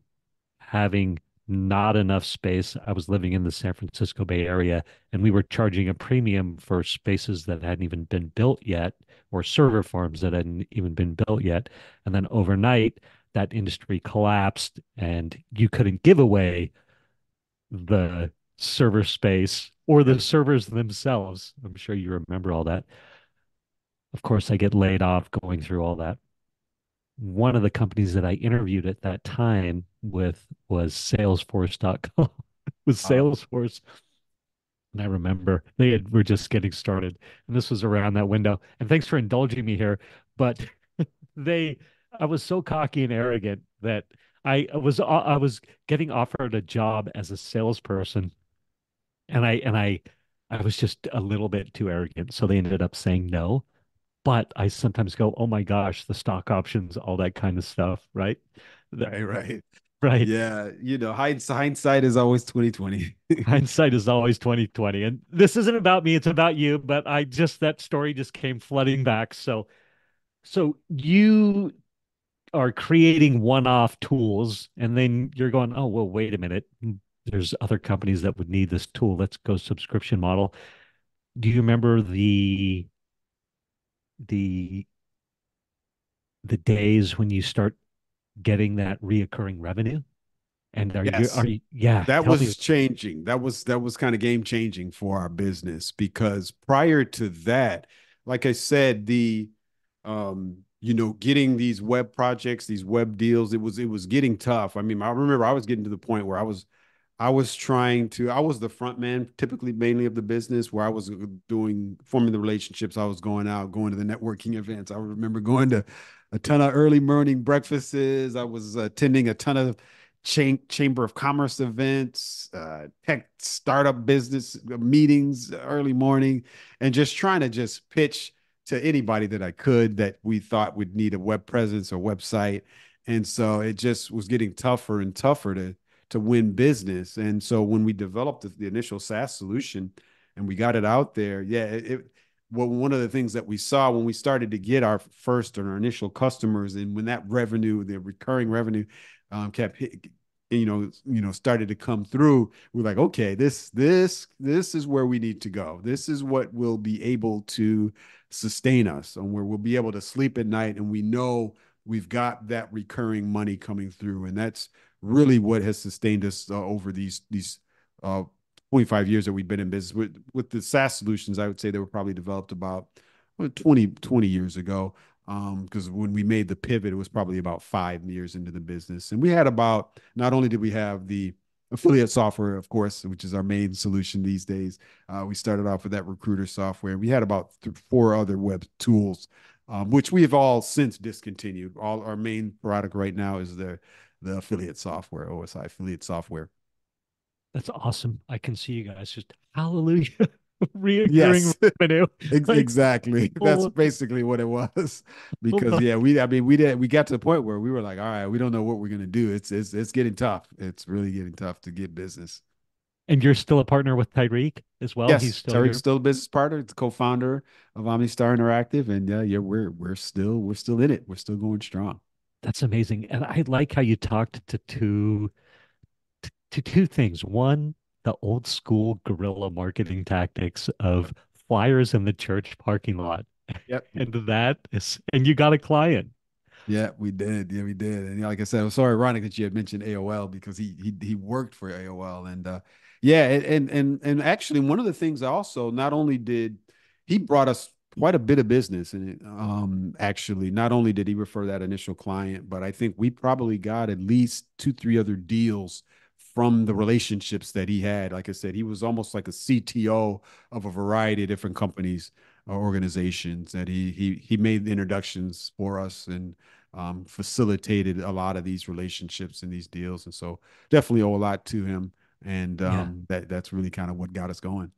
having not enough space. I was living in the San Francisco Bay Area, and we were charging a premium for spaces that hadn't even been built yet, or server farms that hadn't even been built yet. And then overnight, that industry collapsed, and you couldn't give away the server space or the yep. servers themselves. I'm sure you remember all that. Of course, I get laid off going through all that. One of the companies that I interviewed at that time with was Salesforce.com. With Uh, Salesforce. And I remember were just getting started. And this was around that window. And thanks for indulging me here. But they, I was so cocky and arrogant that I was getting offered a job as a salesperson, and I was just a little bit too arrogant. So they ended up saying no. But I sometimes go, oh my gosh, the stock options, all that kind of stuff, right? The- right, right. right. Yeah, hindsight is always 2020. Hindsight is always 2020. And this isn't about me, it's about you, but that story just came flooding back. So you are creating one-off tools, and then you're going, oh, well, wait a minute. There's other companies that would need this tool. Let's go subscription model. Do you remember the the days when you start getting that reoccurring revenue? And Yes. yeah, That tell me. was changing. That was kind of game changing for our business because prior to that, like I said, getting these web projects, these web deals, it was getting tough. I mean, I remember I was getting to the point where I was the front man, typically mainly of the business, where I was forming the relationships. I was going out, going to the networking events. I remember going to a ton of early morning breakfasts. I was attending a ton of chamber of commerce events, tech startup business meetings early morning, and just trying to just pitch to anybody that I could that we thought would need a web presence or website. And so it just was getting tougher and tougher to win business. And so when we developed the initial SaaS solution and we got it out there, yeah, well, one of the things that we saw when we started to get our first and our initial customers, and when that revenue, the recurring revenue, kept started to come through, we're like, okay, this is where we need to go. This is what will be able to sustain us, and where we'll be able to sleep at night, and we know we've got that recurring money coming through, and that's really what has sustained us over these 25 years that we've been in business. With the SaaS solutions, I would say they were probably developed about 20 years ago. Because when we made the pivot, it was probably about 5 years into the business. And we had not only did we have the affiliate software, of course, which is our main solution these days. We started off with that recruiter software. We had about four other web tools, which we have all since discontinued. All our main product right now is the affiliate software, OSI affiliate software. That's awesome. I can see you guys just hallelujah, reoccurring Yes, revenue. Like, exactly. That's oh, basically what it was. oh Because my. yeah, we got to the point where we were like, all right, we don't know what we're gonna do. It's getting tough. It's really getting tough to get business. And you're still a partner with Tyreek as well. He's Yes, still Tarek's your still a business partner. It's co-founder of OmniStar Interactive, and yeah, we're still in it. We're still going strong. That's amazing. And I like how you talked to two things. One, the old school guerrilla marketing tactics of flyers in the church parking lot. Yep. And you got a client. Yeah, we did. Yeah, we did. And like I said, it was so ironic that you had mentioned AOL because he worked for AOL. And yeah, and actually one of the things also, not only did he brought us quite a bit of business, and actually not only did he refer that initial client, but I think we probably got at least two, three other deals from the relationships that he had. Like I said, he was almost like a CTO of a variety of different companies or organizations that he made the introductions for us, and facilitated a lot of these relationships and these deals. And so definitely owe a lot to him. And Yeah. that's really kind of what got us going.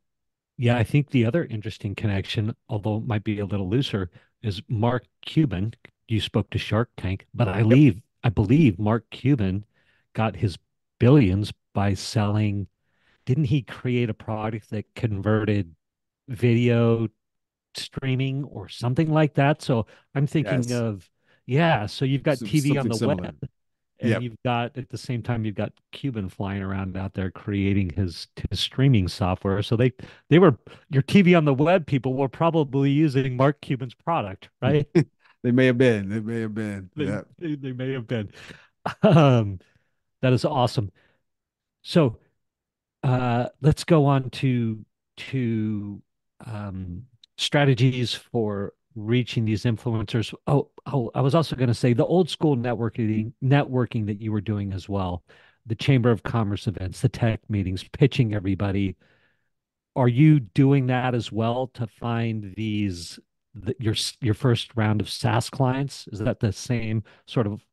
Yeah, I think the other interesting connection, although it might be a little looser, is Mark Cuban. You spoke to Shark Tank, but Yep. I believe Mark Cuban got his billions by selling. Didn't he create a product that converted video streaming or something like that? So I'm thinking Yes. of, yeah, so you've got TV on Something the similar. web, and Yep. you've got at the same time you've got Cuban flying around out there creating his streaming software. So they were your TV on the web people were probably using Mark Cuban's product, right? They may have been. They may have been. Yeah. They may have been. Um, that is awesome. So let's go on to um, strategies for reaching these influencers. I was also going to say the old school networking that you were doing as well, the Chamber of Commerce events, the tech meetings, pitching everybody. Are you doing that as well to find your first round of SaaS clients? Is that the same sort of?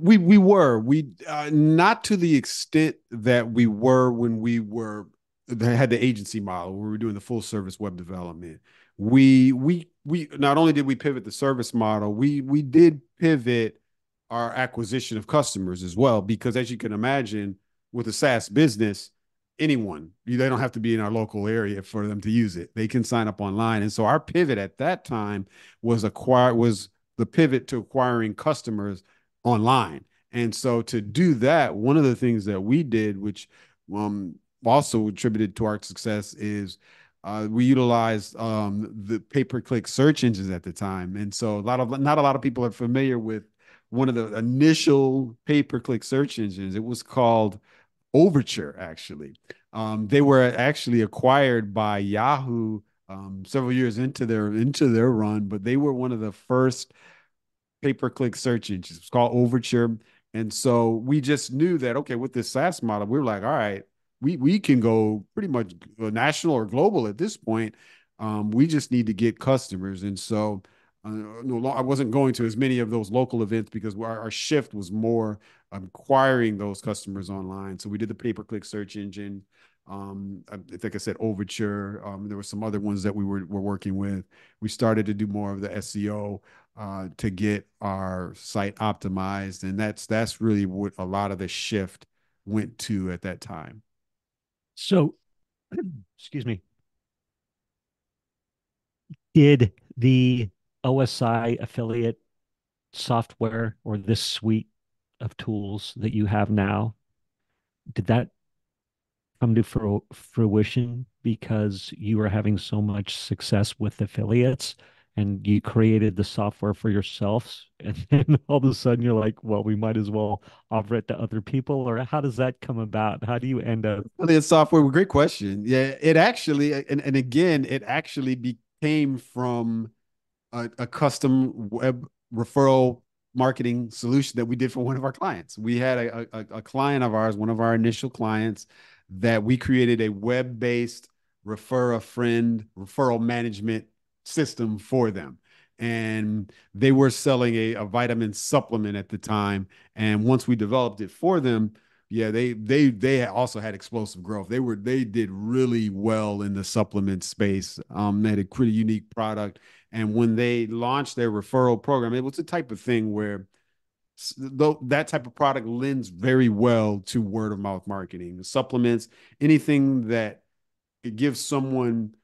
We were we not to the extent that we were when we were had the agency model where we were doing the full service web development. We not only did we pivot the service model, we did pivot our acquisition of customers as well, because as you can imagine, with a SaaS business, anyone, they don't have to be in our local area for them to use it. They can sign up online. And so our pivot at that time was the pivot to acquiring customers online. And so to do that, one of the things that we did, which um, also attributed to our success, is we utilized the pay-per-click search engines at the time. And so not a lot of people are familiar with one of the initial pay-per-click search engines. It was called Overture, actually. They were actually acquired by Yahoo several years into their run, but they were one of the first pay-per-click search engines. It's called Overture. And so we just knew that, okay, with this SaaS model, we were like, all right, we can go pretty much national or global at this point. We just need to get customers. And so no, I wasn't going to as many of those local events because our shift was more acquiring those customers online. So we did the pay-per-click search engine. I think I said Overture. There were some other ones that we were working with. We started to do more of the SEO to get our site optimized, and that's really what a lot of the shift went to at that time. So, excuse me. Did the OSI affiliate software or this suite of tools that you have now, did that come to fruition because you were having so much success with affiliates and you created the software for yourselves? And then all of a sudden you're like, well, we might as well offer it to other people. Or how does that come about? How do you end up? Affiliate software, well, great question. Yeah, it actually, and again, it actually became from a custom web referral marketing solution that we did for one of our clients. We had a client of ours, one of our initial clients, that we created a web-based refer a friend referral management system for them. And they were selling a vitamin supplement at the time. And once we developed it for them, yeah, they also had explosive growth. They did really well in the supplement space. They had a pretty unique product, and when they launched their referral program, it was the type of thing where though that type of product lends very well to word of mouth marketing. The supplements, anything that it gives someone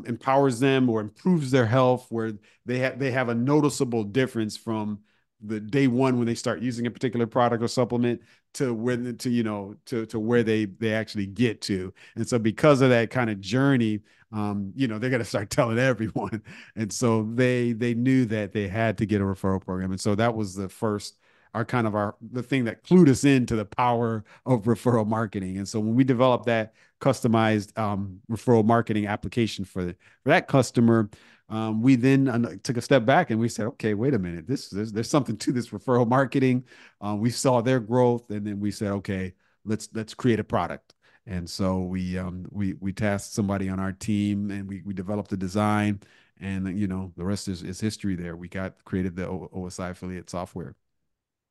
empowers them or improves their health, where they have a noticeable difference from the day one when they start using a particular product or supplement. to when to to where they actually get to. And so because of that kind of journey, they're gonna start telling everyone. And so they knew that they had to get a referral program. And so that was the first our the thing that clued us into the power of referral marketing. And so when we developed that customized referral marketing application for that customer, we then took a step back and we said, okay, wait a minute, there's something to this referral marketing. We saw their growth, and then we said, okay, let's create a product. And so we tasked somebody on our team, and we developed a design, and the rest is history. There, we created the OSI affiliate software.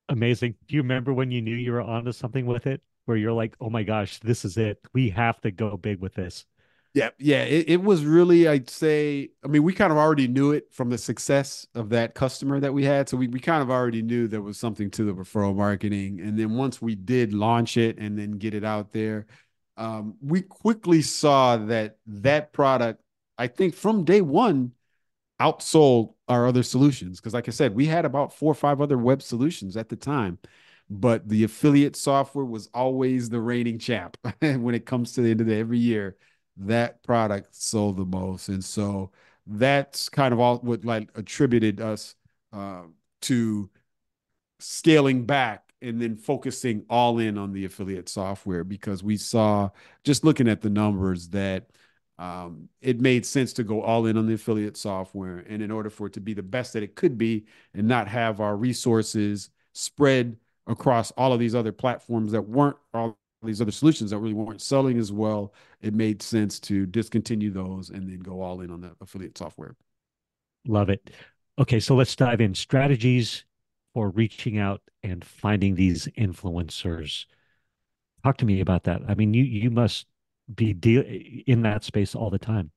Amazing. Do you remember when you knew you were onto something with it, where you're like, oh my gosh, this is it. We have to go big with this. Yeah, yeah. It was really, I'd say, I mean, we kind of already knew it from the success of that customer that we had. So we kind of already knew there was something to the referral marketing. And then once we did launch it and then get it out there, we quickly saw that that product, I think from day one, outsold our other solutions. Because, like I said, we had about 4 or 5 other web solutions at the time, but the affiliate software was always the reigning champ. And when it comes to the end of every year, that product sold the most. And so that's kind of all what like attributed us uh, to scaling back and then focusing all in on the affiliate software, because we saw, just looking at the numbers, that it made sense to go all in on the affiliate software. And in order for it to be the best that it could be and not have our resources spread across all of these other platforms that weren't all these other solutions that really weren't selling as well, it made sense to discontinue those and then go all in on the affiliate software. Love it. Okay, so let's dive in. Strategies for reaching out and finding these influencers. Talk to me about that. I mean, you must be in that space all the time.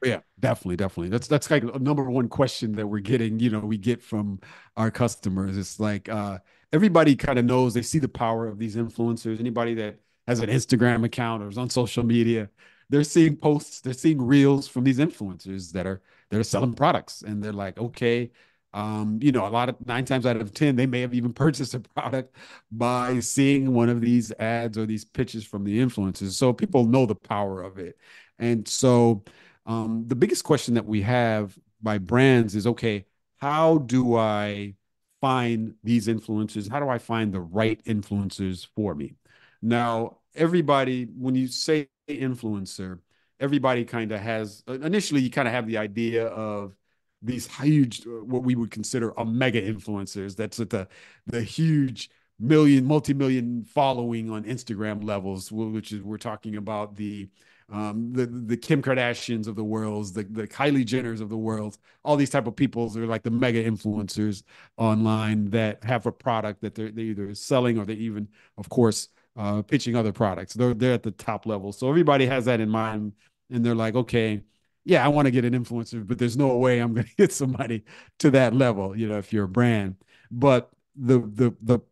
Yeah, definitely, definitely. That's like a number one question that we're getting, we get from our customers. It's like everybody kind of knows, they see the power of these influencers. Anybody that has an Instagram account or is on social media, they're seeing posts, they're seeing reels from these influencers that are selling products. And they're like, okay, a lot of 9 times out of 10, they may have even purchased a product by seeing one of these ads or these pitches from the influencers. So people know the power of it. And so the biggest question that we have by brands is, okay, how do I find these influencers? How do I find the right influencers for me? Now, everybody, when you say influencer, everybody kind of has, initially, you kind of have the idea of these huge, what we would consider a mega influencers. That's at the huge multi-million following on Instagram levels, which is, we're talking about the Kim Kardashians of the world, the Kylie Jenners of the world, all these type of people are like the mega influencers online that have a product that they're either selling, or they even, of course, pitching other products. They're at the top level. So everybody has that in mind, and they're like, okay, yeah, I want to get an influencer, but there's no way I'm going to get somebody to that level, if you're a brand. But the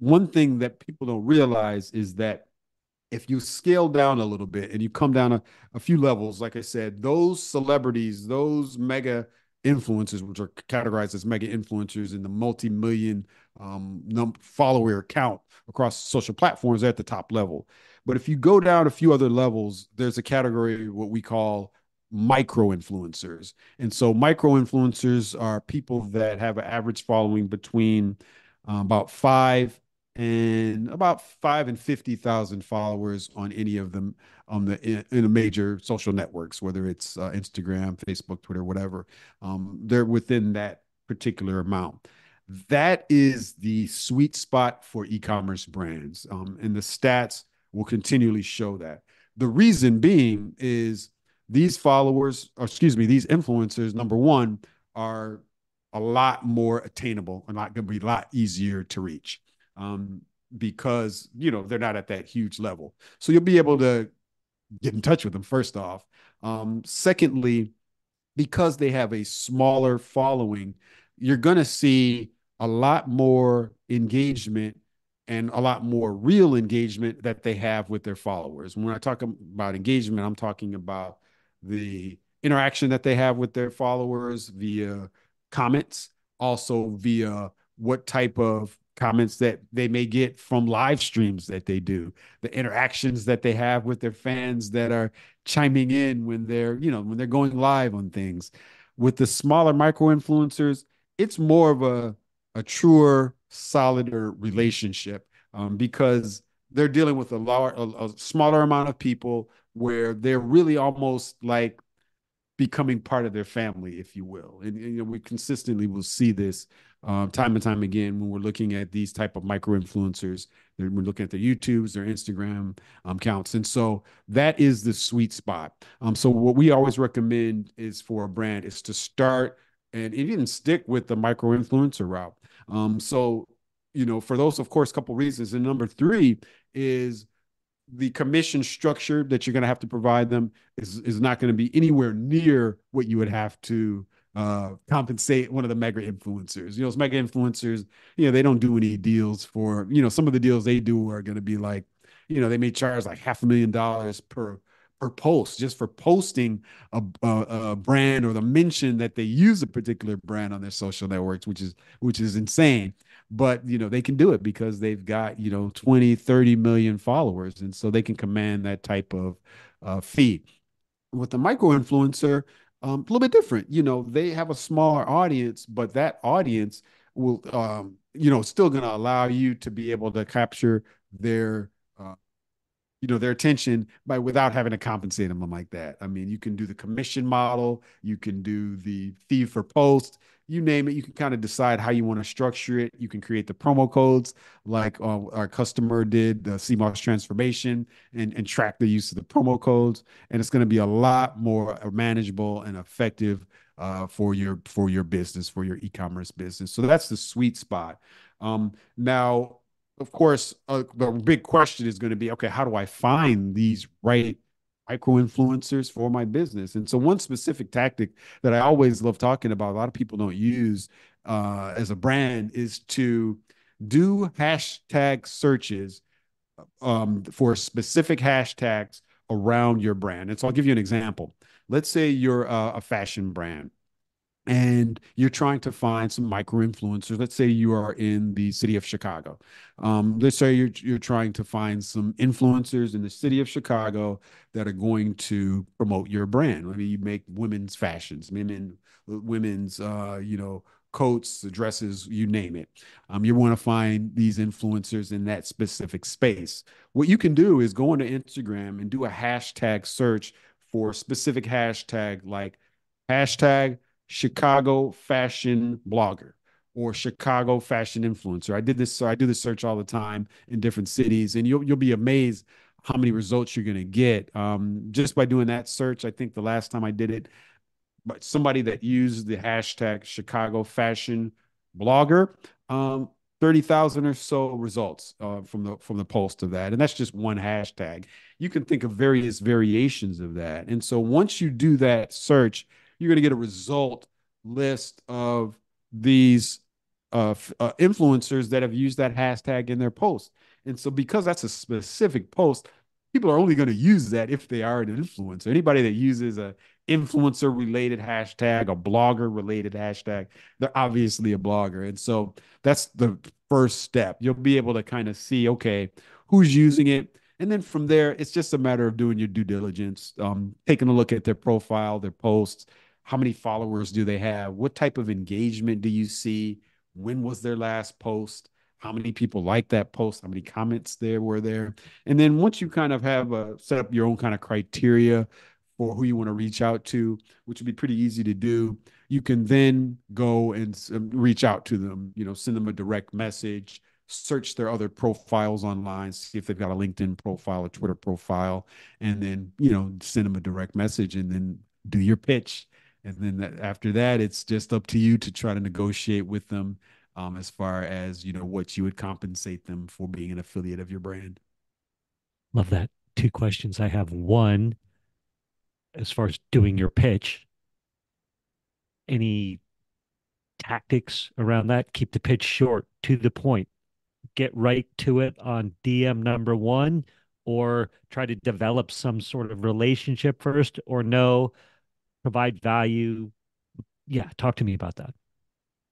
one thing that people don't realize is that if you scale down a little bit and you come down a few levels, like I said, those celebrities, those mega influencers, which are categorized as mega influencers in the multi-million follower count across social platforms, are at the top level. But if you go down a few other levels, there's a category, what we call micro influencers. And so micro influencers are people that have an average following between about five and 50,000 followers on any of them on in a major social networks, whether it's Instagram, Facebook, Twitter, whatever. They're within that particular amount. That is the sweet spot for e-commerce brands, and the stats will continually show that. The reason being is these followers, or excuse me, these influencers, number one, are a lot more attainable and not going to be a lot easier to reach. Because they're not at that huge level. So you'll be able to get in touch with them, first off. Secondly, because they have a smaller following, you're going to see a lot more engagement and a lot more real engagement that they have with their followers. When I talk about engagement, I'm talking about the interaction that they have with their followers via comments, also via what type of comments that they may get from live streams that they do, the interactions that they have with their fans that are chiming in when when they're going live on things. With the smaller micro influencers, it's more of a truer, solider relationship, because they're dealing with a smaller amount of people where they're really almost like becoming part of their family, if you will. And we consistently will see this time and time again when we're looking at these type of micro influencers. We're looking at their YouTubes, their Instagram accounts, and so that is the sweet spot. So what we always recommend is for a brand is to start and even stick with the micro influencer route. So for those, of course, couple reasons. And number three is the commission structure that you're going to have to provide them is not going to be anywhere near what you would have to compensate one of the mega influencers. Those mega influencers, they don't do any deals for, some of the deals they do are going to be like, they may charge like $500,000 per post just for posting a brand or the mention that they use a particular brand on their social networks, which is insane. But they can do it because they've got 20, 30 million followers, and so they can command that type of fee. With the micro influencer, a little bit different. They have a smaller audience, but that audience will still going to allow you to be able to capture their their attention by without having to compensate them like that. I mean, you can do the commission model, you can do the fee for post, you name it. You can kind of decide how you want to structure it. You can create the promo codes like our customer did, the CMOS transformation, and track the use of the promo codes. And it's going to be a lot more manageable and effective for your business, for your e-commerce business. So that's the sweet spot. Now, of course, the big question is going to be, okay, how do I find these right micro influencers for my business? And so, one specific tactic that I always love talking about, a lot of people don't use as a brand, is to do hashtag searches for specific hashtags around your brand. And so, I'll give you an example. Let's say you're a fashion brand and you're trying to find some micro influencers. Let's say you are in the city of Chicago. Let's say you're trying to find some influencers in the city of Chicago that are going to promote your brand. I mean, you make women's fashions, women's coats, dresses, you name it. You want to find these influencers in that specific space. What you can do is go onto Instagram and do a hashtag search for a specific hashtag, like hashtag Chicago fashion blogger or Chicago fashion influencer. I did this, so I do this search all the time in different cities, and you'll be amazed how many results you're going to get just by doing that search. I think the last time I did it, but somebody that used the hashtag Chicago fashion blogger, 30,000 or so results from the post of that. And that's just one hashtag. You can think of various variations of that. And so once you do that search, you're going to get a result list of these influencers that have used that hashtag in their post. And so because that's a specific post, people are only going to use that if they are an influencer. Anybody that uses a influencer related hashtag, a blogger related hashtag, they're obviously a blogger. And so that's the first step. You'll be able to kind of see, okay, who's using it. And then from there, it's just a matter of doing your due diligence, taking a look at their profile, their posts, how many followers do they have? What type of engagement do you see? When was their last post? How many people liked that post? How many comments there were there? And then once you kind of have set up your own kind of criteria for who you want to reach out to, which would be pretty easy to do, you can then go and reach out to them, send them a direct message, search their other profiles online, see if they've got a LinkedIn profile, a Twitter profile, and then, send them a direct message and then do your pitch. And then after that, it's just up to you to try to negotiate with them as far as, what you would compensate them for being an affiliate of your brand. Love that. Two questions I have. One, as far as doing your pitch, any tactics around that? Keep the pitch short, to the point, get right to it on DM number one, or try to develop some sort of relationship first, or no, provide value. Yeah, talk to me about that.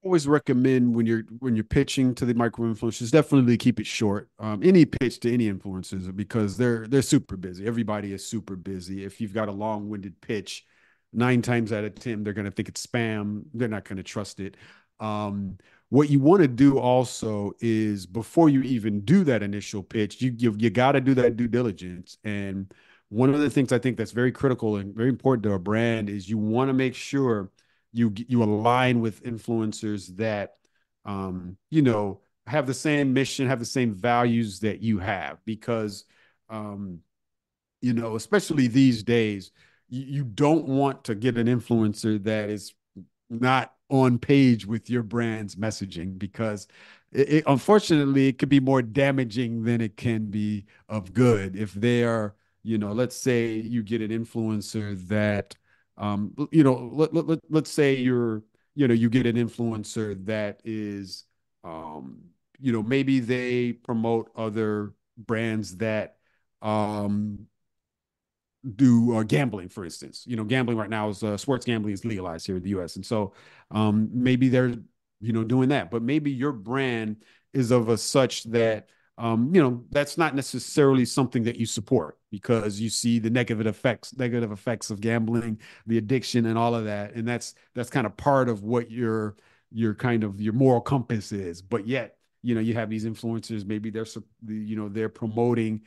always recommend when you're pitching to the micro influencers, definitely keep it short. Any pitch to any influencers because they're super busy. Everybody is super busy. If you've got a long-winded pitch, 9 times out of 10, they're going to think it's spam. They're not going to trust it. Um, what you want to do also is before you even do that initial pitch, you got to do that due diligence. And one of the things I think that's very critical and very important to a brand is you want to make sure you align with influencers that have the same mission, have the same values that you have because um especially these days, you don't want to get an influencer that is not on page with your brand's messaging because unfortunately it could be more damaging than it can be of good if they are, let's say you get an influencer that let's say you get an influencer that is um maybe they promote other brands that um do gambling, for instance. Gambling right now is sports gambling is legalized here in the U.S. And so maybe they're doing that, but maybe your brand is of a such that that's not necessarily something that you support because you see the negative effects of gambling, the addiction, and all of that, and that's kind of part of what your kind of your moral compass is. But yet, you have these influencers, maybe they're promoting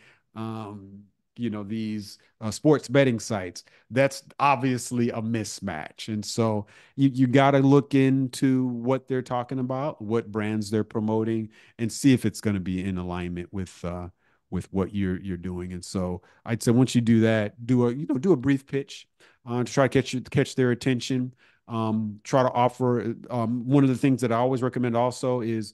these sports betting sites. That's obviously a mismatch. And so you got to look into what they're talking about, what brands they're promoting, and see if it's going to be in alignment with what you're doing. And so I'd say once you do that, do a brief pitch to try to catch their attention. Try to offer one of the things that I always recommend also is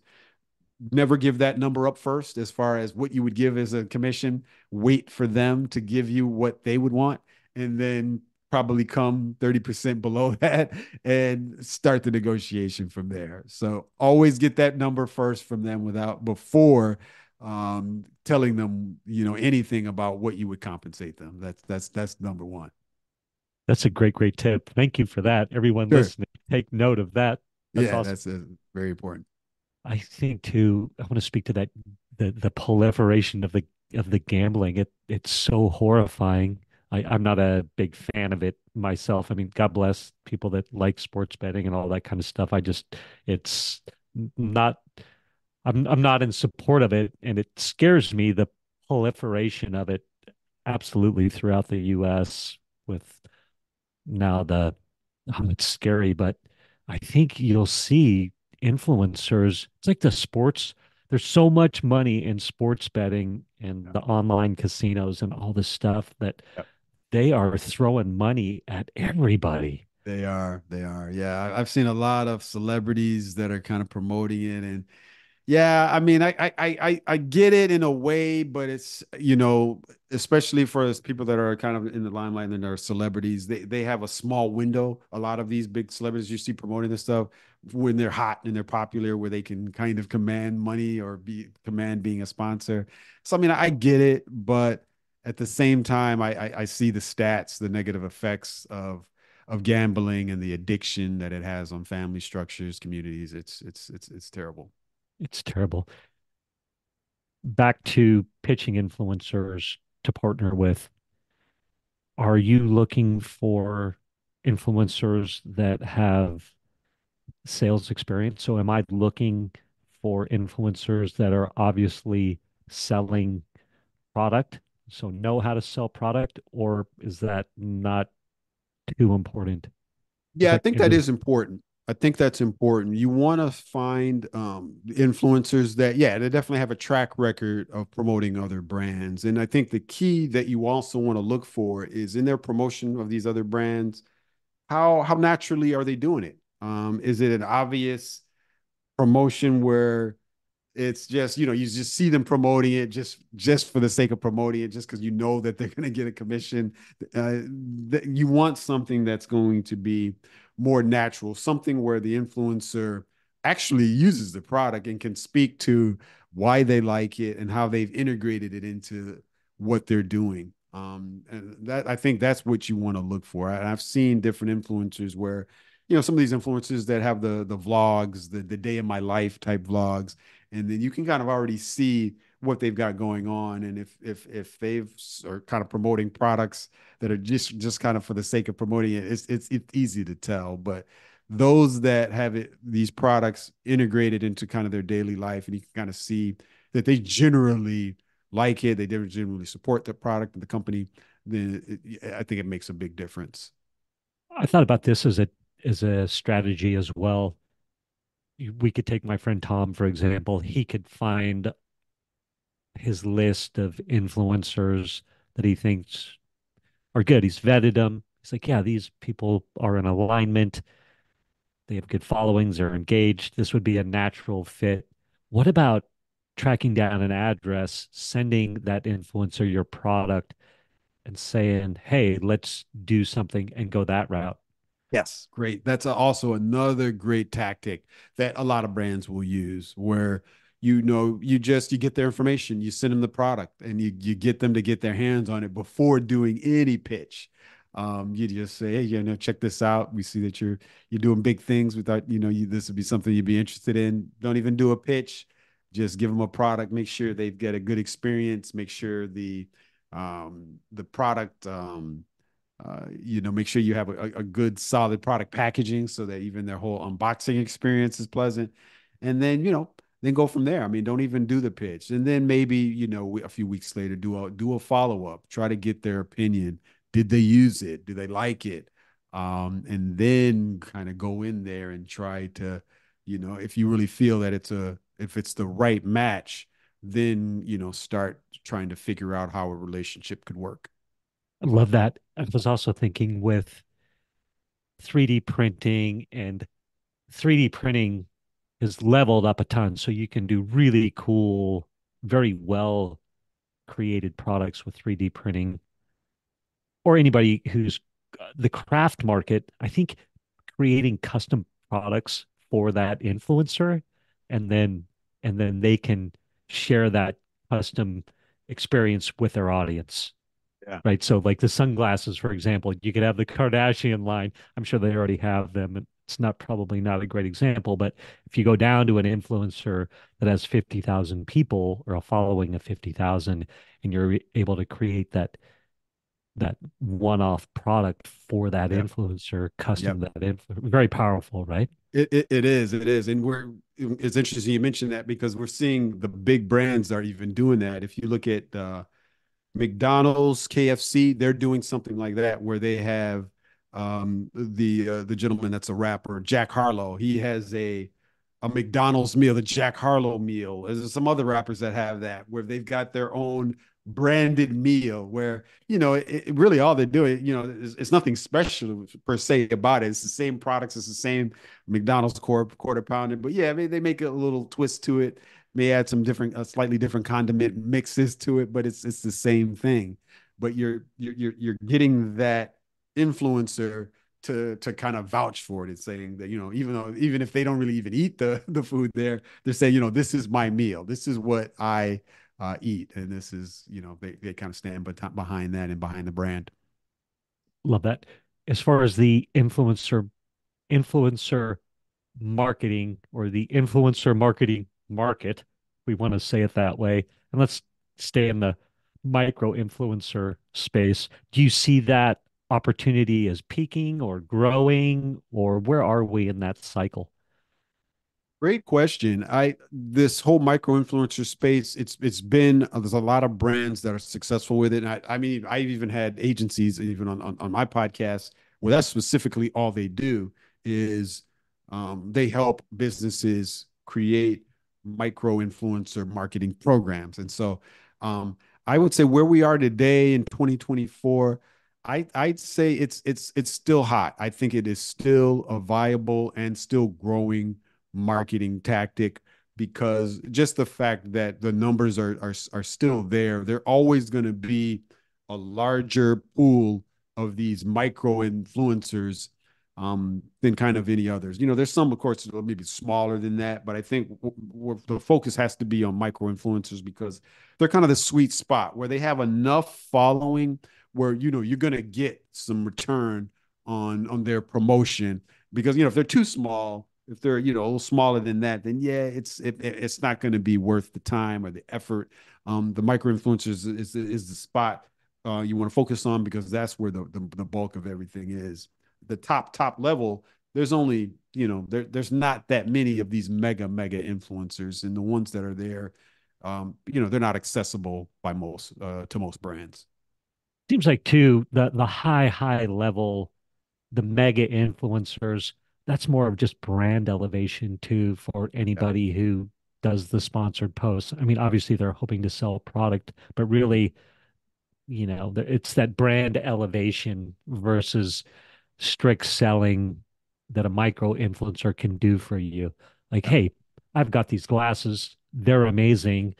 never give that number up first as far as what you would give as a commission. Wait for them to give you what they would want and then probably come 30% below that and start the negotiation from there. So always get that number first from them without before telling them, anything about what you would compensate them. That's number one. That's a great tip. Thank you for that. Everyone Sure. listening, take note of that. That's Yeah, awesome. that's very important. I think too, I want to speak to that the proliferation of the gambling. It's so horrifying. I'm not a big fan of it myself. I mean, God bless people that like sports betting and all that kind of stuff. It's not I'm not in support of it, and it scares me the proliferation of it absolutely throughout the US with now it's scary, but I think you'll see influencers. It's like the sports. There's so much money in sports betting and Yeah. the online casinos and all this stuff that Yep. they are throwing money at everybody. They are. They are. Yeah. I've seen a lot of celebrities that are kind of promoting it. And yeah, I mean, I get it in a way, but it's, especially for us people that are kind of in the limelight and are celebrities, they have a small window. A lot of these big celebrities you see promoting this stuff when they're hot and they're popular, where they can kind of command money or command being a sponsor. So, I mean, I get it, but at the same time, I see the stats, the negative effects of gambling and the addiction that it has on family structures, communities. It's terrible. It's terrible. Back to pitching influencers to partner with. Are you looking for influencers that have sales experience? So am I looking for influencers that are obviously selling product, so know how to sell product, or is that not too important? Is Yeah, I that think that is important. I think that's important. You want to find influencers that, yeah, they definitely have a track record of promoting other brands. And I think the key that you also want to look for is in their promotion of these other brands, how naturally are they doing it? Is it an obvious promotion where it's just, you just see them promoting it just for the sake of promoting it, just because you know that they're going to get a commission. You want something that's going to be more natural, something where the influencer actually uses the product and can speak to why they like it and how they've integrated it into what they're doing. And that I think that's what you want to look for. I've seen different influencers where some of these influencers that have the vlogs, the day in my life type vlogs, and then you can kind of already see what they've got going on, and if they've are kind of promoting products that are just kind of for the sake of promoting it, it's easy to tell. But those that have these products integrated into kind of their daily life, and you can kind of see that they generally like it, they generally support the product and the company, then I think it makes a big difference. I thought about this as a strategy as well. We could take my friend Tom, for example. He could find his list of influencers that he thinks are good. He's vetted them. He's like, yeah, these people are in alignment. They have good followings. They're engaged. This would be a natural fit. What about tracking down an address, sending that influencer your product, and saying, hey, let's do something and go that route? Yes, great. That's also another great tactic that a lot of brands will use where you get their information, you send them the product, and you get them to get their hands on it before doing any pitch. You just say, hey, check this out. We see that you're doing big things. We thought, this would be something you'd be interested in. Don't even do a pitch. Just give them a product. Make sure they've got a good experience. Make sure the product make sure you have a good solid product packaging so that even their whole unboxing experience is pleasant. And then, then go from there. I mean, don't even do the pitch. And then maybe, a few weeks later, do a follow-up, try to get their opinion. Did they use it? Do they like it? And then kind of go in there and try to, if you really feel that if it's the right match, then, start trying to figure out how a relationship could work. I love that. I was also thinking with 3D printing, and 3D printing is leveled up a ton. So you can do really cool, very well created products with 3D printing. Or anybody who's the craft market, I think creating custom products for that influencer, and then they can share that custom experience with their audience. Yeah. Right. So, like the sunglasses, for example, you could have the Kardashian line. I'm sure they already have them. It's not probably not a great example, but if you go down to an influencer that has 50,000 people or a following of 50,000, and you're able to create that one-off product for that Yep. influencer, Yep. custom that influencer, very powerful, right? It is, and it's interesting you mentioned that because we're seeing the big brands are even doing that. If you look at McDonald's, KFC, they're doing something like that where they have the gentleman that's a rapper, Jack Harlow. He has a McDonald's meal, the Jack Harlow meal. There's some other rappers that have that where they've got their own branded meal where really all they're doing it's nothing special per se about it. It's the same products, it's the same McDonald's quarter pounded, but yeah, they make a little twist to it, may add some slightly different condiment mixes to it, but it's the same thing. But you're getting that influencer to kind of vouch for it and saying that even if they don't really even eat the food there, they're saying this is my meal, this is what I eat, and this is they kind of stand behind that and behind the brand. Love that. As far as the influencer marketing, or the influencer marketing market, we want to say it that way. And let's stay in the micro influencer space. Do you see that opportunity as peaking or growing, or where are we in that cycle? Great question. This whole micro influencer space, it's been there's a lot of brands that are successful with it. And I mean, I've even had agencies even on my podcast where that's specifically all they do is they help businesses create micro influencer marketing programs. And so I would say where we are today in 2024, I'd say it's still hot. I think it is still a viable and still growing marketing tactic because just the fact that the numbers are still there, they're always going to be a larger pool of these micro influencers than kind of any others. There's some, of course, maybe smaller than that, but I think the focus has to be on micro influencers because they're kind of the sweet spot where they have enough following where you're going to get some return on their promotion because if they're too small, if they're a little smaller than that, then yeah, it's not going to be worth the time or the effort. The micro influencers is the spot you want to focus on, because that's where the bulk of everything is. The top level, there's only there's not that many of these mega influencers, and the ones that are there, they're not accessible by most to most brands. Seems like too the high level, the mega influencers, that's more of just brand elevation too for Yeah. anybody who does the sponsored posts. I mean, obviously they're hoping to sell product, but really, it's that brand elevation versus strict selling that a micro influencer can do for you. Like, Yeah. hey, I've got these glasses, they're amazing.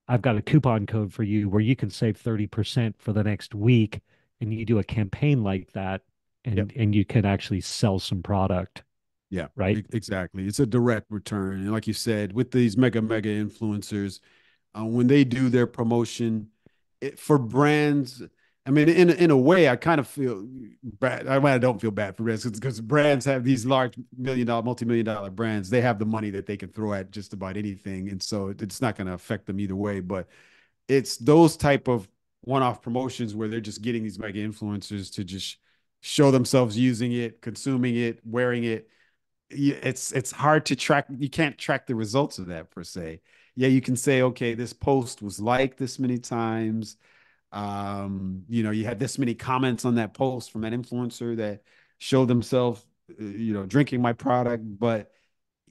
I've got a coupon code for you where you can save 30% for the next week. And you do a campaign like that, Yep. and you can actually sell some product, Yeah, right? exactly. It's a direct return. And like you said, with these mega influencers, when they do their promotion for brands, I mean, in a way, I kind of feel bad. I don't feel bad for brands, because brands have these large $1 million, multi-million dollar brands. They have the money that they can throw at just about anything, and so it's not going to affect them either way. But it's those type of one-off promotions where they're just getting these mega influencers to just show themselves using it, consuming it, wearing it. It's hard to track. You can't track the results of that per se. Yeah, you can say, okay, this post was liked this many times. You had this many comments on that post from that influencer that showed themselves, drinking my product, but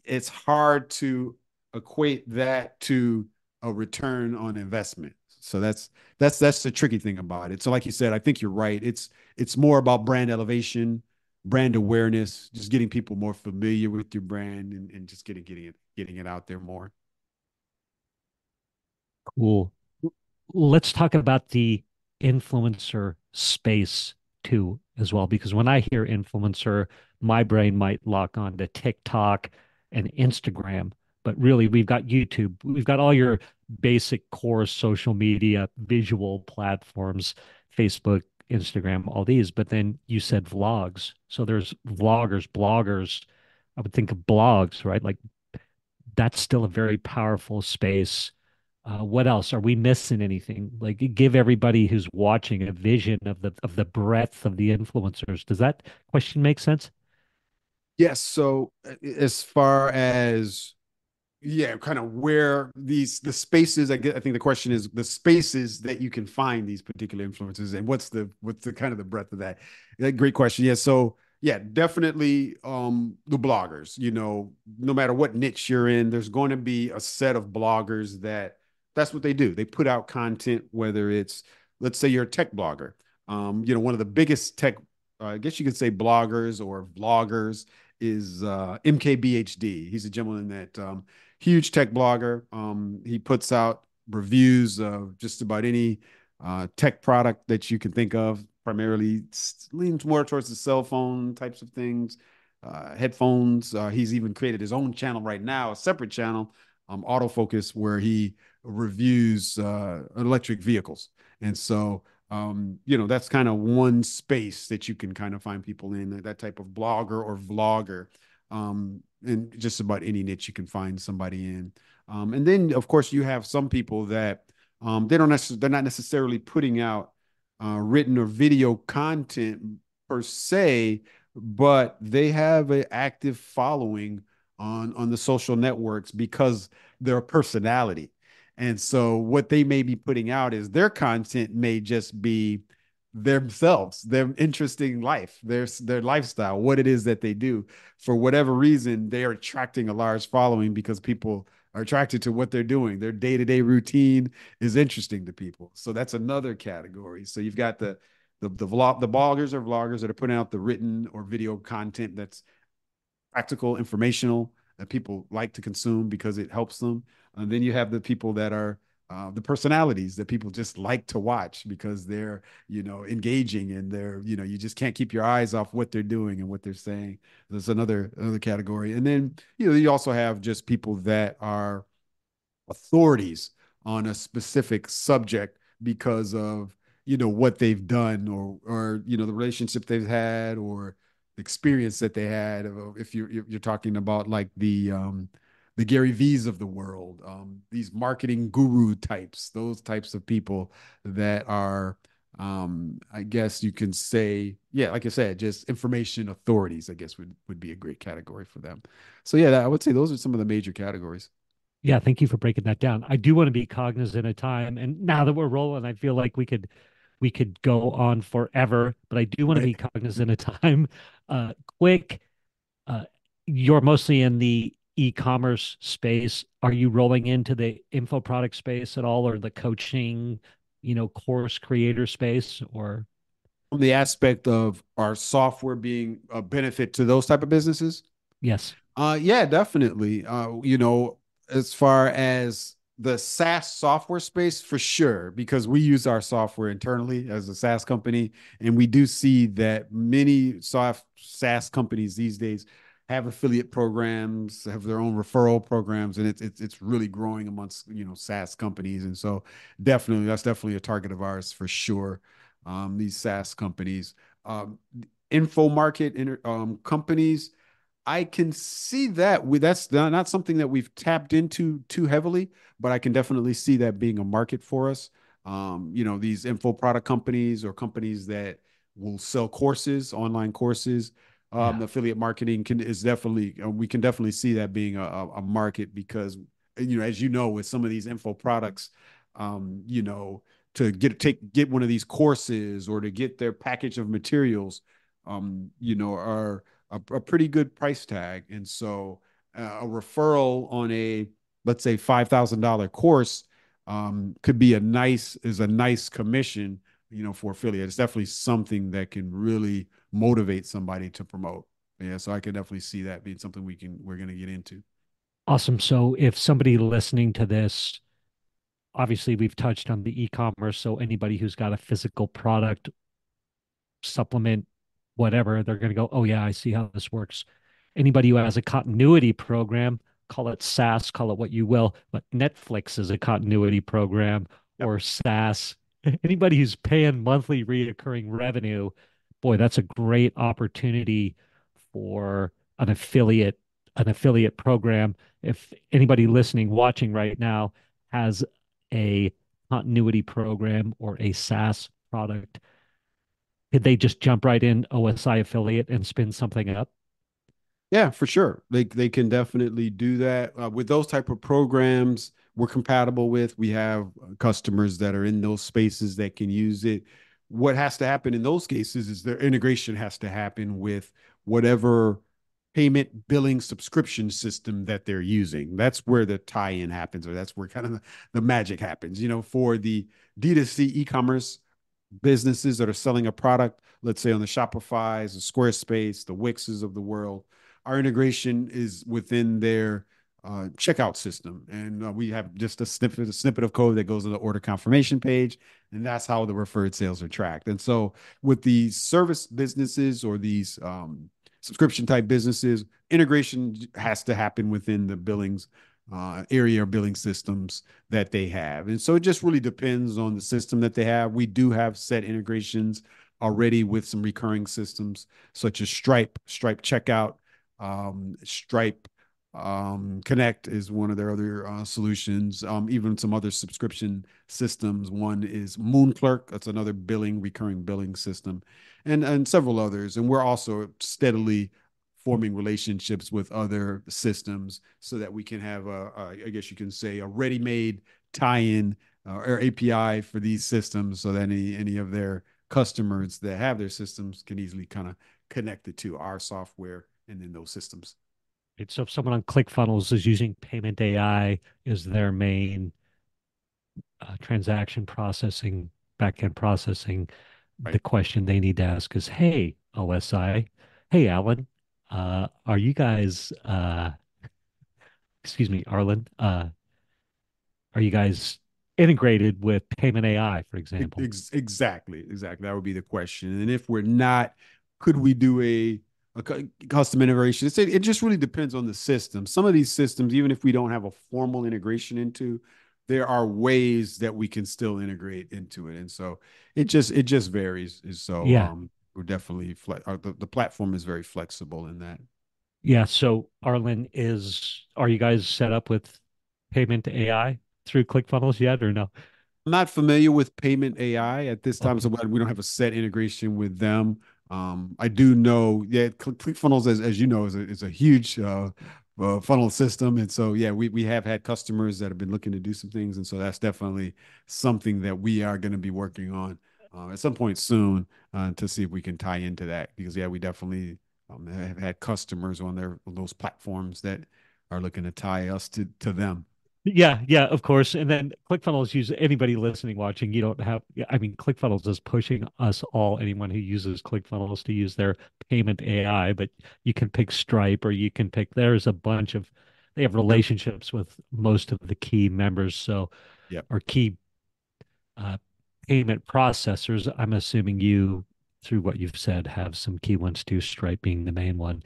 it's hard to equate that to a return on investment. So that's the tricky thing about it. So like you said, I think you're right. It's more about brand elevation, brand awareness, just getting people more familiar with your brand, and just getting it out there more. Cool. Let's talk about the influencer space too, as well, because when I hear influencer, my brain might lock on to TikTok and Instagram, but really we've got YouTube, we've got all your basic core social media visual platforms, Facebook, Instagram, all these, but then you said vlogs. So there's vloggers, bloggers. I would think of blogs, right? Like that's still a very powerful space. What else? Are we missing anything? Like give everybody who's watching a vision of the breadth of the influencers. Does that question make sense? Yes. So as far as, yeah, kind of where the spaces, I think the question is the spaces that you can find these particular influences, and what's the kind of the breadth of that. Great question. Yeah. So yeah, definitely the bloggers. No matter what niche you're in, there's going to be a set of bloggers that's what they do. They put out content, whether it's, let's say you're a tech blogger. One of the biggest tech, I guess you could say, bloggers or vloggers is MKBHD. He's a gentleman that huge tech blogger. He puts out reviews of just about any tech product that you can think of. Primarily leans more towards the cell phone types of things, headphones. He's even created his own channel right now, a separate channel, Autofocus, where he reviews electric vehicles. And so, that's kind of one space that you can kind of find people in, that type of blogger or vlogger. In just about any niche you can find somebody in. And then, of course, you have some people that they're not necessarily putting out written or video content per se, but they have an active following on the social networks because they're a personality. And so what they may be putting out is their content may just be themselves, their interesting life, their lifestyle, what it is that they do. For whatever reason, they are attracting a large following because people are attracted to what they're doing. Their day-to-day routine is interesting to people. So that's another category. So you've got the bloggers or vloggers that are putting out the written or video content that's practical, informational, that people like to consume because it helps them. And then you have the people that are the personalities that people just like to watch because they're, engaging, and they're, you just can't keep your eyes off what they're doing and what they're saying. There's another category. And then, you also have just people that are authorities on a specific subject because of what they've done, or the relationship they've had, or experience that they had. If you're talking about like the Gary V's of the world, these marketing guru types, those types of people that are, I guess you can say, yeah, like I said, just information authorities, I guess would be a great category for them. So yeah, I would say those are some of the major categories. Yeah, thank you for breaking that down. I do want to be cognizant of time, and now that we're rolling, I feel like we could go on forever, but I do want to Right. be cognizant of time. Uh, quick, uh, you're mostly in the e-commerce space. Are you rolling into the info product space at all, or the coaching, course creator space, or From the aspect of our software being a benefit to those type of businesses. yes? Yeah, definitely. As far as the SaaS software space, for sure, because we use our software internally as a SaaS company, and we do see that many soft SaaS companies these days have affiliate programs, have their own referral programs, and it's really growing amongst SaaS companies, and so definitely that's definitely a target of ours for sure. These SaaS companies, um, info market companies. I can see that that's not something that we've tapped into too heavily, but I can definitely see that being a market for us. These info product companies or companies that will sell courses, online courses, Yeah, affiliate marketing is definitely we can definitely see that being a market because as you know, with some of these info products, to get one of these courses or to get their package of materials, are a pretty good price tag. And so a referral on let's say $5,000 course could be a nice commission, for affiliate. It's definitely something that can really motivate somebody to promote. Yeah, so I can definitely see that being something we're going to get into. awesome. So if somebody listening to this, obviously we've touched on the e-commerce, so anybody who's got a physical product, supplement, whatever, they're going to go, oh, yeah, I see how this works. Anybody who has a continuity program, call it SaaS, call it what you will, but Netflix is a continuity program Yep. or SaaS. Anybody who's paying monthly reoccurring revenue, boy, that's a great opportunity for an affiliate program. If anybody listening, watching right now has a continuity program or a SaaS product, could they just jump right in OSI affiliate and spin something up? Yeah, for sure. They can definitely do that. With those type of programs we're compatible with. We have customers that are in those spaces that can use it. What has to happen in those cases is their integration has to happen with whatever payment billing subscription system that they're using. That's where the tie-in happens, or that's where kind of the magic happens. For the D2C e-commerce businesses that are selling a product, let's say on the Shopify's, the Squarespace, the Wixes of the world, our integration is within their checkout system, and we have just a snippet of code that goes to the order confirmation page, and that's how the referred sales are tracked. And so, with these service businesses or these subscription type businesses, integration has to happen within the billings area or billing systems that they have. And so it just really depends on the system that they have. We do have set integrations already with some recurring systems such as Stripe Checkout, Stripe Connect is one of their other solutions. Even some other subscription systems. One is Moonclerk. That's another recurring billing system, and several others. And we're also steadily forming relationships with other systems so that we can have I guess you can say, a ready-made tie-in or API for these systems, so that any of their customers that have their systems can easily kind of connect it to our software and then those systems. Right? So if someone on ClickFunnels is using Payment AI is their main transaction processing, backend processing, the Right. question they need to ask is, hey, OSI, hey, Alan, are you guys, excuse me, Arlen, are you guys integrated with Payment AI, for example? Exactly. That would be the question. And if we're not, could we do a custom integration? It just really depends on the system. Some of these systems, even if we don't have a formal integration into, there are ways that we can still integrate into it. And so it just varies. So Yeah. we're definitely the platform is very flexible in that. Yeah. So Arlen, are you guys set up with payment AI through ClickFunnels yet or no? I'm not familiar with Payment AI at this time, so Okay. we don't have a set integration with them. I do know, yeah, ClickFunnels, as you know, is a huge funnel system, and so yeah, we have had customers that have been looking to do some things, and so that's definitely something that we are going to be working on at some point soon to see if we can tie into that because yeah, we definitely have had customers on those platforms that are looking to tie us to them. Yeah, yeah, of course. And then ClickFunnels use anybody listening, watching, you don't have, yeah, I mean, ClickFunnels is pushing us all, anyone who uses ClickFunnels to use their payment AI, but you can pick Stripe or you can pick, there's a bunch of, they have Yep. relationships with most of the key members. So, Yep. or key uh, payment processors. I'm assuming you, through what you've said, have some key ones too, Stripe being the main one.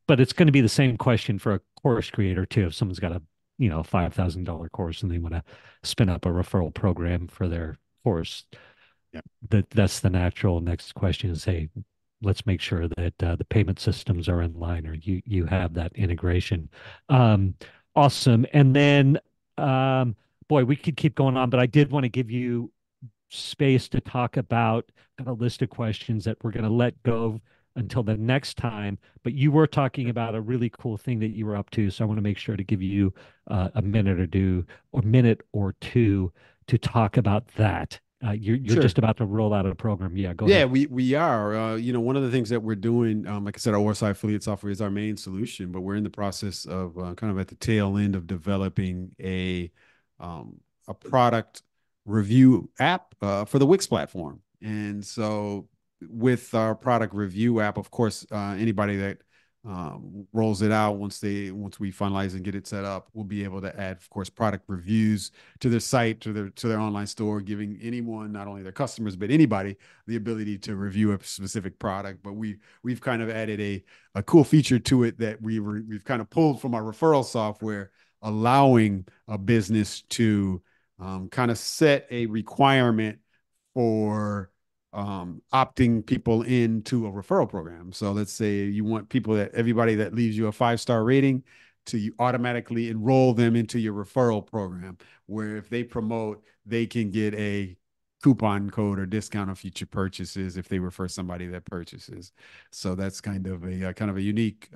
But it's going to be the same question for a course creator too. If someone's got a, $5,000 course and they want to spin up a referral program for their course, Yep. that's the natural next question is, hey, let's make sure that the payment systems are in line or you have that integration. Um, awesome. And then, um, boy, we could keep going on, but I did want to give you space to talk about, got a list of questions that we're going to let go until the next time. But you were talking about a really cool thing that you were up to. So I want to make sure to give you a minute or two to talk about that. You're Sure. just about to roll out a program. Yeah, go Yeah, ahead. we are. One of the things that we're doing, like I said, our OSI affiliate software is our main solution, but we're in the process of kind of at the tail end of developing a product review app for the Wix platform. And so, with our product review app, of course, anybody that rolls it out once we finalize and get it set up, we'll be able to add, of course, product reviews to their site, to their online store, giving anyone, not only their customers but anybody, the ability to review a specific product. But we've kind of added a cool feature to it that we've kind of pulled from our referral software, allowing a business to kind of set a requirement for opting people into a referral program. So let's say you want everybody that leaves you a 5-star rating to you automatically enroll them into your referral program, where if they promote, they can get a coupon code or discount on future purchases if they refer somebody that purchases. So that's kind of a unique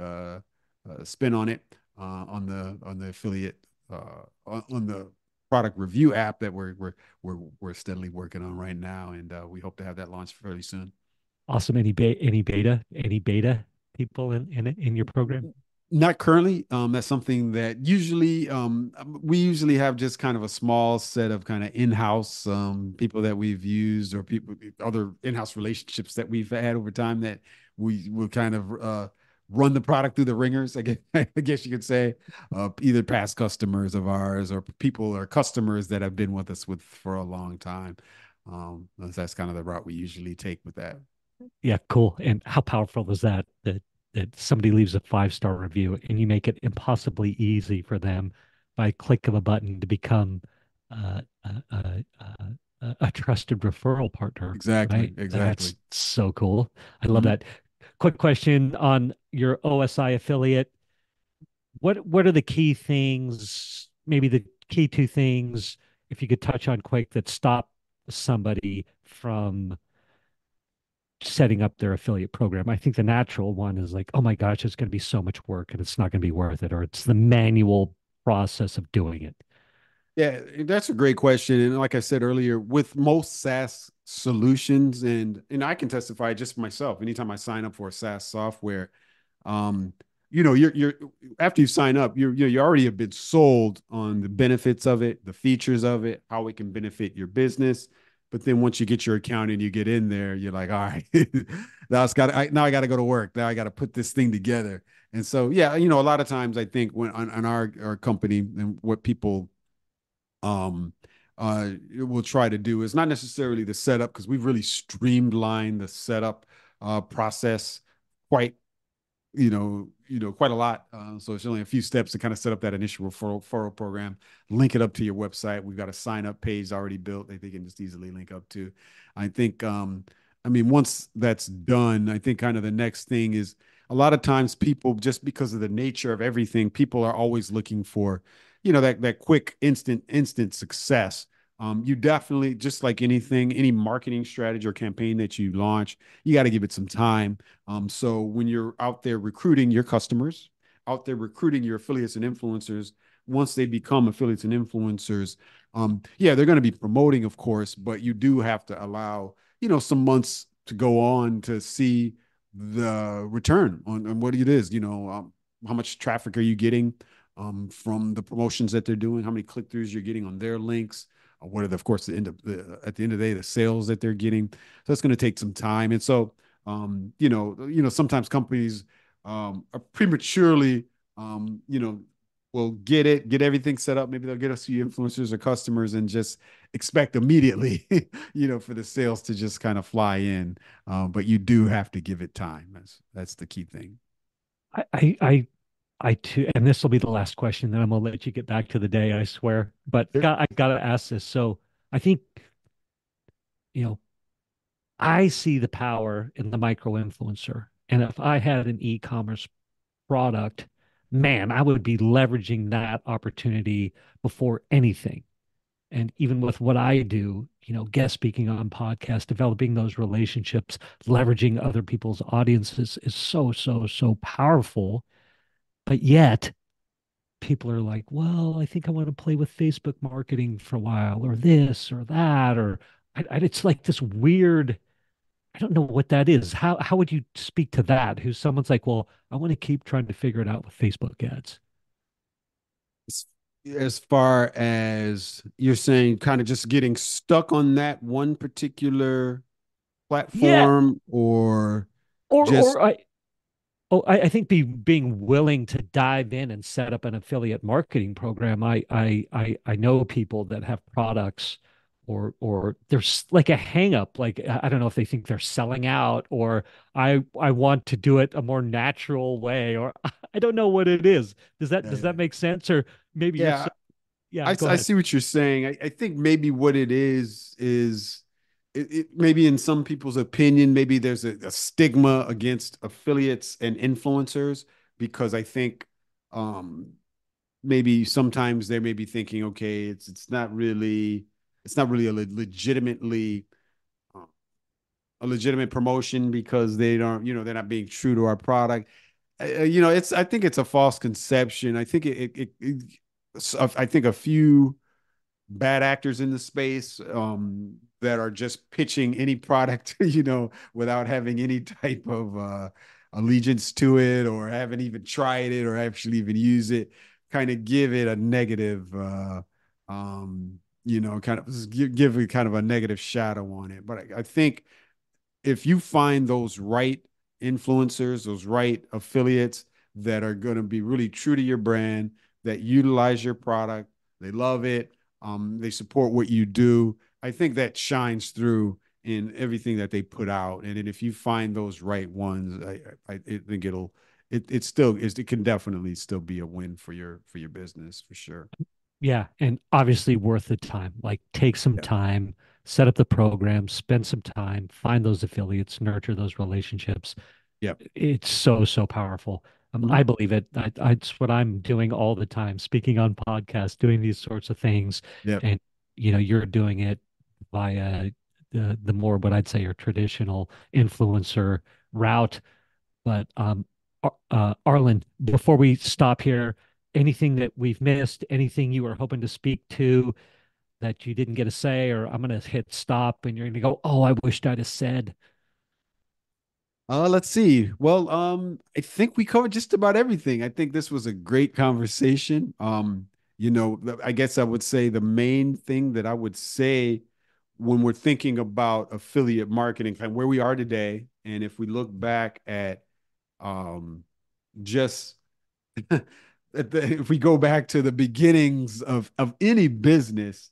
spin on it on the affiliate on the product review app that we're steadily working on right now, and we hope to have that launched fairly soon. Awesome. Any beta people in your program? Not currently. That's something that we usually have just kind of a small set of kind of in-house people that we've used or people other in-house relationships that we've had over time that we will kind of run the product through the ringers. I guess you could say, either past customers of ours or people or customers that have been with us for a long time. That's kind of the route we usually take with that. Yeah, cool. And how powerful is that somebody leaves a 5-star review and you make it impossibly easy for them by click of a button to become a trusted referral partner, Exactly. right? That's Exactly. so cool. I love Mhm. that. Quick question on your OSI affiliate. What are the key things, maybe the key two things, if you could touch on quick, that stop somebody from setting up their affiliate program? I think the natural one is like, oh my gosh, it's going to be so much work and it's not going to be worth it, or it's the manual process of doing it. Yeah, that's a great question. And like I said earlier, with most SaaS solutions, and I can testify just myself, anytime I sign up for a SaaS software, um, you're after you sign up, you already have been sold on the benefits of it, the features of it, how it can benefit your business. But then once you get your account and you get in there, you're like, all right, now I got to go to work. Now I got to put this thing together. And so, yeah, a lot of times I think when on our company and what people um we'll try to do is not necessarily the setup because we've really streamlined the setup process quite quite a lot. So it's only a few steps to kind of set up that initial referral program, link it up to your website. We've got a sign up page already built that they can just easily link up to. I think I mean, once that's done, I think kind of the next thing is a lot of times people, just because of the nature of everything, people are always looking for, that quick, instant success. You definitely, just like anything, any marketing strategy or campaign that you launch, you got to give it some time. So when you're out there recruiting your customers, out there recruiting your affiliates and influencers, once they become affiliates and influencers, yeah, they're going to be promoting, of course, but you do have to allow some months to go on to see the return on what it is. How much traffic are you getting from the promotions that they're doing? How many click throughs you're getting on their links? What are of course, at the end of the day, the sales that they're getting? So that's going to take some time. And so, sometimes companies are prematurely, will get everything set up. Maybe they'll get a few influencers or customers and just expect immediately, for the sales to just kind of fly in. But you do have to give it time. That's the key thing. I, I, I, I too, and this will be the last question, then I'm gonna let you get back to the day, I swear. But Yeah. I gotta ask this. So I think, you know, I see the power in the micro influencer. And if I had an e-commerce product, man, I would be leveraging that opportunity before anything. And even with what I do, guest speaking on podcasts, developing those relationships, leveraging other people's audiences is so, so, so powerful. But yet, people are like, well, I think I want to play with Facebook marketing for a while, or this or that, or it's like this weird. I don't know what that is. How would you speak to that? Who's someone's like, well, I want to keep trying to figure it out with Facebook ads. As far as you're saying, kind of just getting stuck on that one particular Yeah, platform, or just, or I think being willing to dive in and set up an affiliate marketing program. I know people that have products or there's like a hang up. Like I don't know if they think they're selling out or I want to do it a more natural way or I don't know what it is. yeah, Does yeah. that make sense? Or maybe you're Yeah, so yeah, go I ahead. see what you're saying. I think maybe what it is maybe in some people's opinion, maybe there's a stigma against affiliates and influencers, because I think um, maybe sometimes they may be thinking, okay, it's not really uh, a legitimate promotion, because they don't, they're not being true to our product. I think it's a false conception. I think I think a few bad actors in the space, that are just pitching any product, without having any type of allegiance to it, or haven't even tried it or actually even use it, kind of give it a negative, kind of give it kind of a negative shadow on it. But I think if you find those right influencers, those right affiliates that are going to be really true to your brand, that utilize your product, they love it, they support what you do, I think that shines through in everything that they put out. And then if you find those right ones, I think it can definitely still be a win for your business for sure. Yeah, and obviously worth the time. Like take some Yeah. time, set up the program, spend some time, find those affiliates, nurture those relationships. Yep. It's so, so powerful. I Mhm. believe it. It's what I'm doing all the time, speaking on podcasts, doing these sorts of things. Yep. And, you're doing it via the more what I'd say are traditional influencer route. But Arlen, before we stop here, anything that we've missed, anything you were hoping to speak to that you didn't get to say, or I'm going to hit stop and you're going to go, oh, I wished I'd have said. Let's see. Well, I think we covered just about everything. I think this was a great conversation. I guess I would say the main thing that I would say when we're thinking about affiliate marketing, kind of where we are today, and if we look back at just if we go back to the beginnings of any business,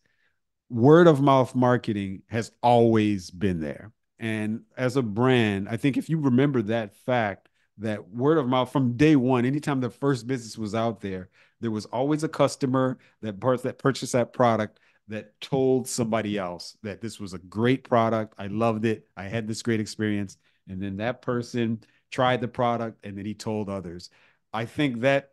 word of mouth marketing has always been there. And as a brand, I think if you remember that fact, that word of mouth from day one, anytime the first business was out there, there was always a customer that purchased that product that told somebody else that this was a great product. I loved it. I had this great experience. And then that person tried the product and then he told others. I think that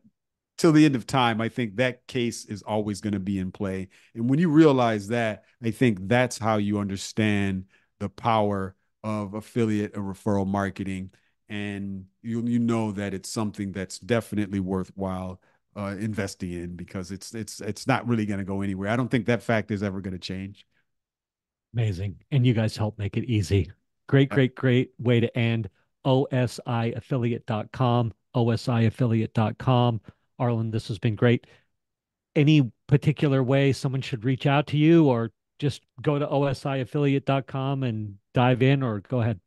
till the end of time, I think that case is always going to be in play. And when you realize that, I think that's how you understand the power of affiliate or referral marketing. And you know that it's something that's definitely worthwhile investing in because it's not really going to go anywhere. I don't think that fact is ever going to change. Amazing. And you guys help make it easy. Great, Uh, great, great way to end. OSIaffiliate.com, OSIaffiliate.com. Arlen, this has been great. Any particular way someone should reach out to you, or just go to OSIaffiliate.com and dive in, or go ahead?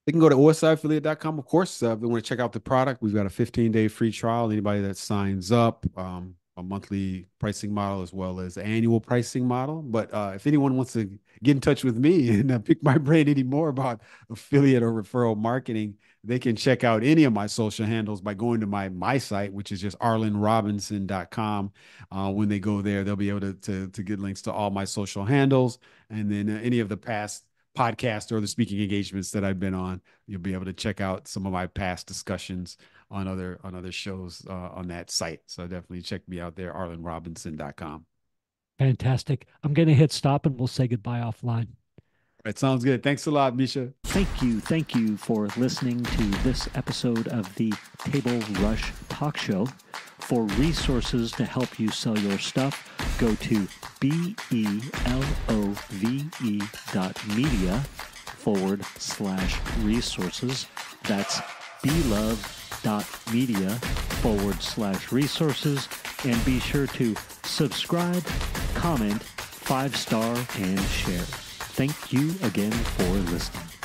They can go to osiaffiliate.com. Of course, if they want to check out the product, we've got a 15-day free trial. Anybody that signs up, a monthly pricing model as well as annual pricing model. But if anyone wants to get in touch with me and pick my brain any more about affiliate or referral marketing, they can check out any of my social handles by going to my site, which is just arlenrobinson.com. When they go there, they'll be able to get links to all my social handles and then any of the past podcast or the speaking engagements that I've been on. You'll be able to check out some of my past discussions on other shows on that site. So definitely check me out there, arlenrobinson.com. Fantastic. I'm going to hit stop and we'll say goodbye offline. It sounds good. Thanks a lot, Mischa. Thank you for listening to this episode of the Table Rush Talk Show. For resources to help you sell your stuff, go to belove.media/resources. That's belove.media/resources. And be sure to subscribe, comment, 5-star, and share. Thank you again for listening.